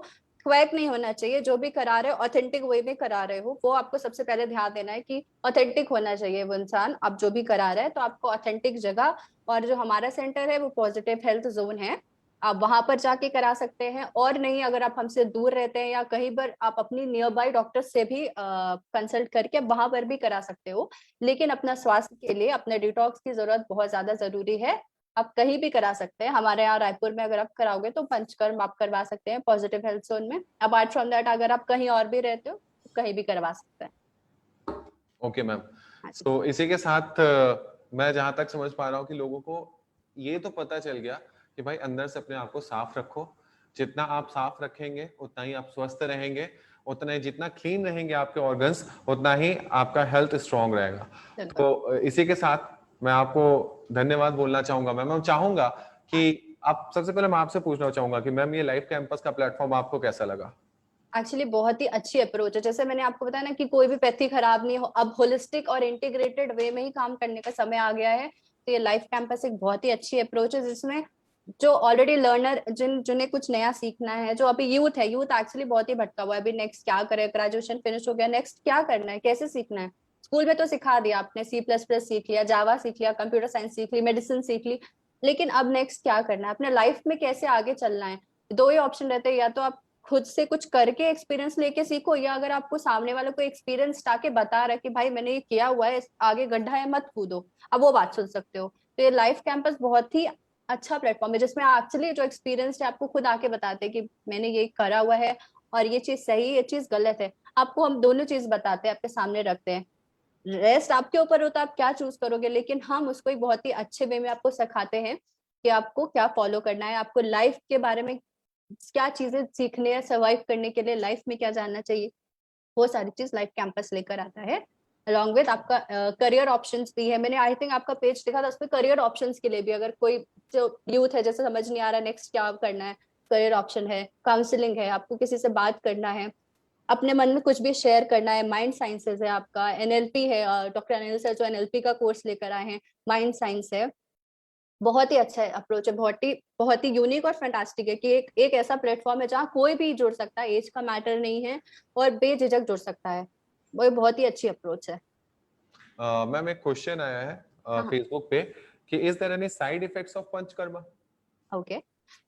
क्वैक नहीं होना चाहिए। जो भी करा रहे हो ऑथेंटिक वे में करा रहे हो, वो आपको सबसे पहले ध्यान देना है कि ऑथेंटिक होना चाहिए वो इंसान। आप जो भी करा रहे हैं तो आपको ऑथेंटिक जगह, और जो हमारा सेंटर है वो पॉजिटिव हेल्थ जोन है, आप वहां पर जाके करा सकते हैं। और नहीं, अगर आप हमसे दूर रहते हैं या कहीं पर, आप अपनी नियर बाई डॉक्टर से भी कंसल्ट करके वहां पर भी करा सकते हो। लेकिन अपना स्वास्थ्य के लिए अपने डिटॉक्स की जरूरत बहुत ज्यादा जरूरी है। आप कहीं भी करा सकते हैं, हमारे यहाँ रायपुर में अगर आप कराओगे तो पंचकर्म आप करवा सकते हैं पॉजिटिव हेल्थ जोन में। अपार्ट फ्रॉम दैट अगर आप कहीं और भी रहते हो तो कहीं भी करवा सकते हैं। ओके मैम, हाँ जी। तो इसी के साथ मैं जहां तक समझ पा रहा हूँ कि लोगों को ये तो पता चल गया कि भाई अंदर से अपने आप को साफ रखो। जितना आप साफ रखेंगे उतना ही आप स्वस्थ रहेंगे, उतना ही जितना क्लीन रहेंगे आपके ऑर्गन्स उतना ही आपका हेल्थ स्ट्रांग रहेगा। बिल्कुल। तो इसी के साथ मैं आपको धन्यवाद बोलना चाहूंगा। मैं चाहूंगा कि आप, सबसे पहले मैं आपसे पूछना चाहूंगा कि मैम ये लाइफ कैंपस का प्लेटफॉर्म आपको कैसा लगा? एक्चुअली बहुत ही अच्छी अप्रोच है। जैसे मैंने आपको बताया ना कि कोई भी पैथी खराब नहीं हो, अब होलिस्टिक और इंटीग्रेटेड वे में ही काम करने का समय आ गया है। तो ये लाइफ कैंपस एक बहुत ही अच्छी अप्रोच है, जिसमें जो ऑलरेडी लर्नर, जिन्हें कुछ नया सीखना है, जो अभी यूथ है, यूथ एक्चुअली बहुत ही भटका हुआ है। अभी नेक्स्ट क्या करे, ग्रेजुएशन फिनिश हो गया, नेक्स्ट क्या करना है, कैसे सीखना है। स्कूल में तो सिखा दिया आपने, C++ सीख लिया, जावा सीख लिया, कंप्यूटर साइंस सीख ली, मेडिसिन सीख ली, लेकिन अब नेक्स्ट क्या करना है, अपने लाइफ में कैसे आगे चलना है। दो ही ऑप्शन रहते हैं, या तो आप खुद से कुछ करके एक्सपीरियंस लेके सीखो, या अगर आपको सामने वाले को एक्सपीरियंस आके बता रहा है कि भाई मैंने ये किया हुआ है, आगे गड्ढा है मत कूदो, अब वो बात सुन सकते हो। तो ये लाइफ कैंपस बहुत ही अच्छा प्लेटफॉर्म है, जिसमें एक्चुअली जो एक्सपीरियंस है आपको खुद आके बताते हैं कि मैंने ये करा हुआ है और ये चीज सही है, ये चीज गलत है। आपको हम दोनों चीज बताते हैं, आपके सामने रखते हैं। रेस्ट आपके ऊपर होता है, आप क्या चूज करोगे, लेकिन हम उसको एक बहुत ही अच्छे वे में आपको सिखाते हैं कि आपको क्या फॉलो करना है, आपको लाइफ के बारे में क्या चीजें सीखने या सर्वाइव करने के लिए लाइफ में क्या जानना चाहिए, वो सारी चीज लाइफ कैंपस लेकर आता है। अलॉन्ग विद आपका करियर ऑप्शंस भी है। मैंने आई थिंक आपका पेज देखा था, उसमें करियर ऑप्शंस के लिए भी, अगर कोई जो यूथ है जैसे समझ नहीं आ रहा नेक्स्ट क्या करना है, करियर ऑप्शन है, काउंसलिंग है, आपको किसी से बात करना है, अपने मन में कुछ भी शेयर करना है, माइंड साइंसेज है, आपका NLP है, डॉक्टर अनिल सर जो NLP का कोर्स लेकर आए हैं, माइंड साइंस है। बहुत ही अच्छा अप्रोच है, बहुत ही यूनिक और फैंटास्टिक है कि एक ऐसा प्लेटफॉर्म है जहाँ कोई भी जुड़ सकता है, एज का मैटर नहीं है, और बेझिझक जुड़ सकता है। वो एक बहुत ही अच्छी अप्रोच है। मैम एक क्वेश्चन आया है हाँ हाँ। फेसबुक पे कि is there any side effects of panchakarma? Okay.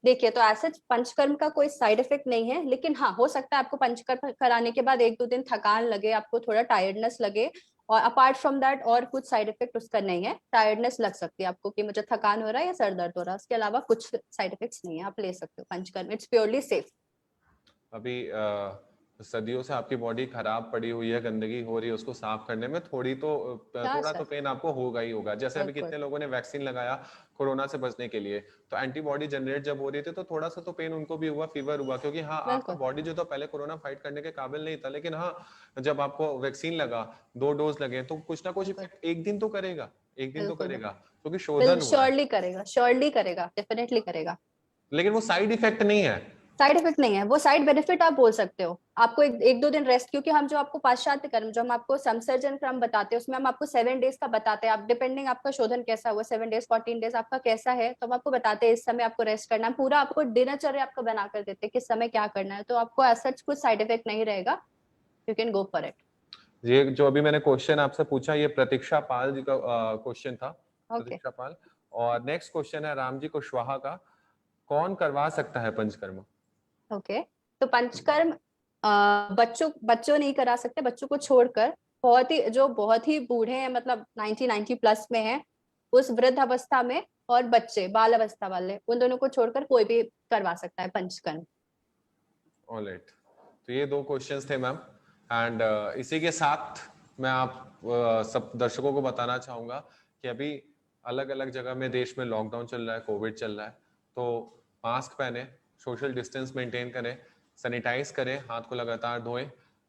देखिए, तो ऐसे पंचकर्म का कोई साइड इफेक्ट नहीं है, लेकिन हाँ हो सकता है आपको पंचकर्म कराने के बाद 1-2 दिन थकान लगे, आपको थोड़ा टायर्डनेस लगे, और अपार्ट फ्रॉम दैट और कुछ साइड इफेक्ट उसका नहीं है। टायर्डनेस लग सकती है आपको कि मुझे थकान हो रहा है या सर दर्द हो रहा है, उसके अलावा कुछ साइड इफेक्ट्स नहीं है, आप ले सकते हो पंचकर्म, इट्स प्योरली सेफ। अभी सदियों से आपकी बॉडी खराब पड़ी हुई है, गंदगी हो रही है, उसको साफ करने में थोड़ा तो पेन आपको होगा ही होगा। जैसे अभी बिल्कुल कितने लोगों ने वैक्सीन लगाया कोरोना से बचने के लिए, तो एंटीबॉडी जनरेट जब हो रही थी तो थोड़ा सा तो पेन उनको भी हुआ, फीवर हुआ, क्योंकि हाँ आपका बिल्कुल बॉडी जो तो पहले कोरोना फाइट करने के काबिल नहीं था, लेकिन हाँ जब आपको वैक्सीन लगा, 2 डोज लगे, तो कुछ ना कुछ बिल्कुल इफेक्ट एक दिन तो करेगा, एक दिन तो बिल्कुल करेगा, क्योंकि बिल्कुल, शोधन हुआ है। श्योरली करेगा, श्योरली करेगा, डेफिनेटली करेगा। लेकिन वो साइड इफेक्ट नहीं है। साइड इफेक्ट नहीं है, वो साइड बेनिफिट आप बोल सकते हो। आपको 1-2 दिन रेस्ट, क्योंकि हम जो आपको पाश्चात्य कर्म, जो हम आपको संसर्जन क्रम बताते हैं, उसमें हम आपको 7 डेज का बताते हैं। आप डिपेंडिंग आपका शोधन कैसा हुआ, 7 डेज 14 डेज आपका कैसा है, तो हम आपको बताते हैं इस समय आपको रेस्ट करना है, पूरा आपको दिनचर्या आपका बना कर देते हैं किस समय क्या करना है, तो आपको ऐसा कुछ साइड इफेक्ट नहीं रहेगा। You can go for it. ये जो अभी मैंने क्वेश्चन आपसे पूछा, ये प्रतीक्षा पाल जी का क्वेश्चन था, ओके। प्रतीक्षा पाल। और नेक्स्ट क्वेश्चन है राम जी कुशवाहा का, कौन करवा सकता है पंचकर्म? ओके। तो पंचकर्म बच्चों बच्चों नहीं करा सकते, बच्चों को छोड़कर बहुत ही बूढ़े हैं, मतलब 90-90+ में हैं, उस वृद्ध अवस्था में, और बच्चे बाल अवस्था वाले, उन दोनों को छोड़कर कोई भी करवा सकता है पंचकर्म। ऑलराइट, तो ये 2 क्वेश्चंस थे मैम। एंड इसी के साथ मैं आप सब दर्शकों को बताना चाहूंगा कि अभी अलग अलग जगह में देश में लॉकडाउन चल रहा है, कोविड चल रहा है, तो मास्क पहने, सोशल डिस्टेंस मेंटेन करें, सैनिटाइज करें, हाथ को लगातार धोएं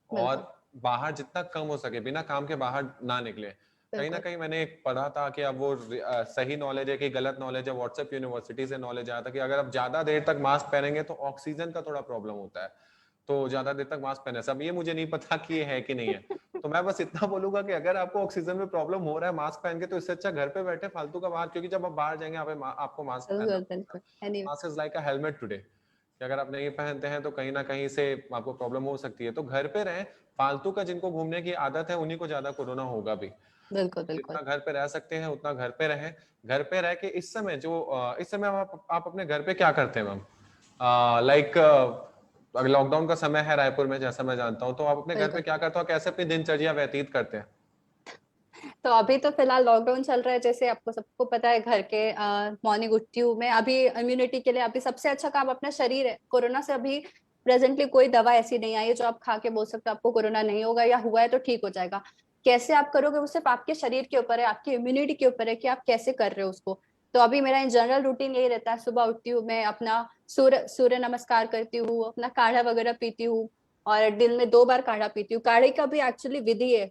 और बाहर जितना कम हो सके बिना काम के बाहर ना निकले। कहीं ना कहीं मैंने एक पढ़ा था कि अब वो सही नॉलेज है कि गलत नॉलेज है, व्हाट्सएप यूनिवर्सिटी से नॉलेज आया था कि अगर आप ज्यादा देर तक मास्क पहनेंगे तो ऑक्सीजन का थोड़ा प्रॉब्लम होता है, तो ज्यादा देर तक मास्क पहने। सब ये मुझे नहीं पता कि ये है कि नहीं है, तो मैं बस इतना बोलूंगा कि अगर आपको ऑक्सीजन में प्रॉब्लम हो रहा है मास्क पहन के, तो इससे अच्छा घर पे बैठे फालतू का बाहर, क्योंकि जब आप बाहर जाएंगे आपको मास्क पहनना पड़ेगा। Mask is like a helmet today, कि अगर आप नहीं पहनते हैं तो कहीं ना कहीं से आपको प्रॉब्लम हो सकती है। तो घर पे रहें, फालतू का जिनको घूमने की आदत है उन्हीं को ज्यादा कोरोना होगा भी। बिल्कुल जितना बिल्कुल घर पे रह सकते हैं उतना घर पे रहें। घर पे रह के इस समय इस समय आप अपने घर पे क्या करते हैं मैम? लाइक अगर लॉकडाउन का समय है रायपुर में, जैसा मैं जानता हूँ, तो आप अपने घर पे क्या करते हो, कैसे अपनी दिनचर्या व्यतीत करते हैं? तो अभी तो फिलहाल लॉकडाउन चल रहा है, जैसे आपको सबको पता है। घर के मॉर्निंग उठती हूँ मैं, अभी इम्यूनिटी के लिए अभी सबसे अच्छा काम अपना शरीर है। कोरोना से अभी प्रेजेंटली कोई दवा ऐसी नहीं आई है जो आप खा के बोल सकते हो आपको कोरोना नहीं होगा, या हुआ है तो ठीक हो जाएगा। कैसे आप करोगे वो सिर्फ आपके शरीर के ऊपर है, आपकी इम्यूनिटी के ऊपर है कि आप कैसे कर रहे हो उसको। तो अभी मेरा इन जनरल रूटीन यही रहता है, सुबह उठती हूँ मैं, अपना सूर्य नमस्कार करती हूँ, अपना काढ़ा वगैरह पीती हूँ, और दिन में 2 बार काढ़ा पीती हूँ। काढ़े का भी एक्चुअली विधि है,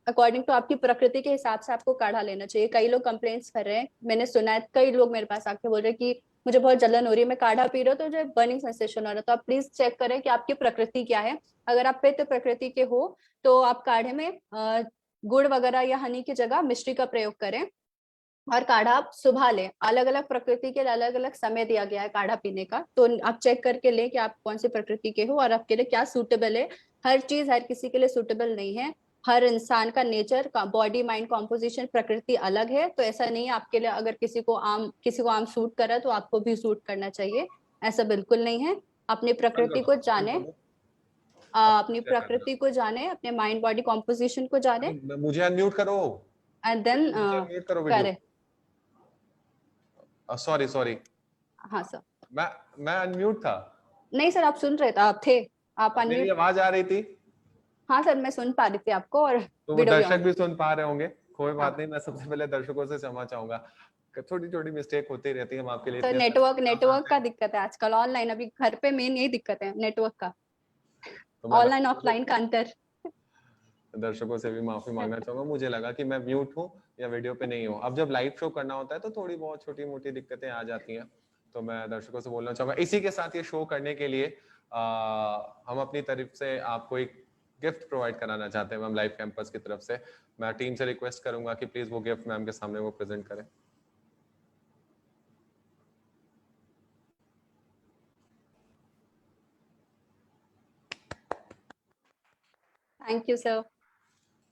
अकॉर्डिंग टू आपकी प्रकृति के हिसाब से आपको काढ़ा लेना चाहिए। कई लोग कंप्लेंट्स कर रहे हैं, मैंने सुना है कई लोग मेरे पास आके बोल रहे हैं कि मुझे बहुत जलन हो रही है, मैं काढ़ा पी रहा हूँ तो मुझे बर्निंग सेंसेशन हो रहा है। तो आप प्लीज चेक करें कि आपकी प्रकृति क्या है। अगर आप पित्त प्रकृति के हो तो आप काढ़े में गुड़ वगैरह या हनी की जगह मिश्री का प्रयोग करें, और काढ़ा आप सुबह लें। अलग अलग प्रकृति के अलग अलग समय दिया गया है काढ़ा पीने का, तो आप चेक करके लें कि आप कौन सी प्रकृति के हो और आपके लिए क्या सूटेबल है। हर चीज हर किसी के लिए सूटेबल नहीं है। हर इंसान का नेचर का बॉडी माइंड कॉम्पोजिशन प्रकृति अलग है, तो ऐसा नहीं है आपके लिए अगर किसी को आम सूट कर रहा है तो आपको भी सूट करना चाहिए, ऐसा बिल्कुल नहीं है। अपनी बंद प्रकृति कर को दो, बंद जाने, कर दो। अपनी क्या करना प्रकृति को जाने, अपने माइंड बॉडी कॉम्पोजिशन को जाने, है? मुझे अनम्यूट करो, एंड देन मुझे अनम्यूट करो वीडियो। करें। सॉरी सॉरी, हाँ सर। मैं मैं अनम्यूट था। नहीं सर, आप सुन रहे थे, आप थे, आप मेरी अनम्यूट। आवाज आ रही थी, हाँ सर, मैं सुन पा रही थी आपको, और तो वो वीडियो भी दर्शक ऑन। भी सुन पा रहे होंगे। कोई बात हाँ, नहीं, मैं सबसे पहले दर्शकों से क्षमा चाहूंगा, थोड़ी छोटी मिस्टेक होती रहती है, हम आपके लिए तो इतने सारे नेटवर्क प्रोग्राम नेटवर्क लाते का हैं। दिक्कत है आजकल ऑनलाइन, अभी घर पे मेन यही दिक्कत है, नेटवर्क का, तो मैं ऑनलाइन ऑफलाइन का अंतर। दर्शकों से भी माफी मांगना चाहूंगा, मुझे लगा कि मैं म्यूट हूँ या वीडियो पे नहीं हूँ। अब जब लाइव शो करना होता है तो थोड़ी बहुत छोटी मोटी दिक्कतें आ जाती हैं, तो मैं दर्शकों से बोलना चाहूंगा। इसी के साथ ये शो करने के लिए हम अपनी तरफ से आपको एक गिफ्ट प्रोवाइड कराना चाहते हैं मैम, लाइव कैंपस की तरफ से। मैं टीम से रिक्वेस्ट करूंगा कि प्लीज वो गिफ्ट मैम के सामने वो प्रेजेंट करें। Thank you sir.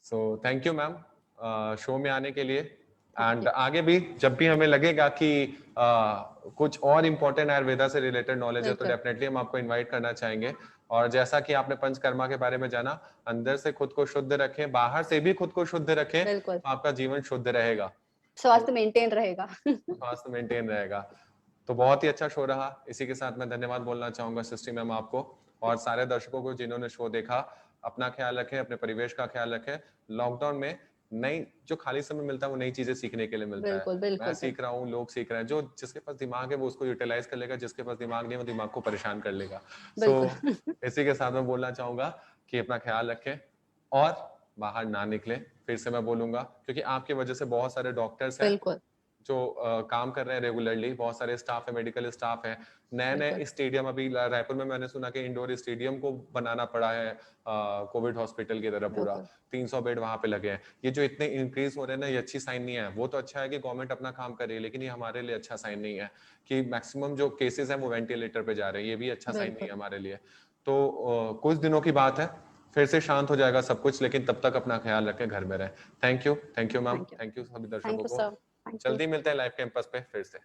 So thank you ma'am show में आने के लिए। एंड आगे भी जब भी हमें लगेगा कि कुछ और इम्पोर्टेंट आयुर्वेदा से रिलेटेड नॉलेज है तो बिल्कुल डेफिनेटली हम आपको इनवाइट करना चाहेंगे। और जैसा कि आपने पंचकर्मा के बारे में जाना, अंदर से खुद को शुद्ध रखें, बाहर से भी खुद को शुद्ध रखें, बिल्कुल, तो आपका जीवन शुद्ध रहेगा, स्वास्थ्य तो मेंटेन रहेगा। स्वास्थ्य मेंटेन रहेगा। तो बहुत ही अच्छा शो रहा। इसी के साथ मैं धन्यवाद बोलना चाहूंगा सृष्टि मैम आपको और सारे दर्शकों को जिन्होंने शो देखा। अपना ख्याल रखें, अपने परिवेश का ख्याल रखें। लॉकडाउन में नई जो खाली समय मिलता है वो नई चीजें सीखने के लिए मिलता है। बिल्कुल मैं बिल्कुल सीख रहा हूँ, लोग सीख रहे हैं। जो जिसके पास दिमाग है वो उसको यूटिलाइज कर लेगा, जिसके पास दिमाग नहीं है वो दिमाग को परेशान कर लेगा। बिल्कुल। इसी के साथ मैं बोलना चाहूंगा कि अपना ख्याल रखें और बाहर ना निकलें। फिर से मैं बोलूंगा, क्योंकि आपकी वजह से बहुत सारे डॉक्टर्स हैं बिल्कुल जो काम कर रहे हैं रेगुलरली, बहुत सारे स्टाफ है, मेडिकल स्टाफ है। नए बिल्कुल नए स्टेडियम अभी रायपुर में मैंने सुना कि इंडोर स्टेडियम को बनाना पड़ा है कोविड हॉस्पिटल की तरह पूरा। बिल्कुल 300 बेड वहां पे लगे हैं। ये जो इतने इंक्रीज हो रहे हैं ना, ये अच्छी साइन नहीं है। वो तो अच्छा है कि गवर्नमेंट अपना काम कर रही है, लेकिन ये हमारे लिए अच्छा साइन नहीं है कि मैक्सिमम जो केसेस हैं वो वेंटिलेटर पे जा रहे हैं। ये भी अच्छा साइन नहीं है बिल्कुल। हमारे लिए। तो कुछ दिनों की बात है, फिर से शांत हो जाएगा सब कुछ, लेकिन तब तक अपना ख्याल रखें, घर में रहें। Thank you ma'am, thank you, thank you सभी थैंक दर्शकों यू को। Sir, thank you. जल्दी मिलते हैं लाइव कैंपस पे फिर से।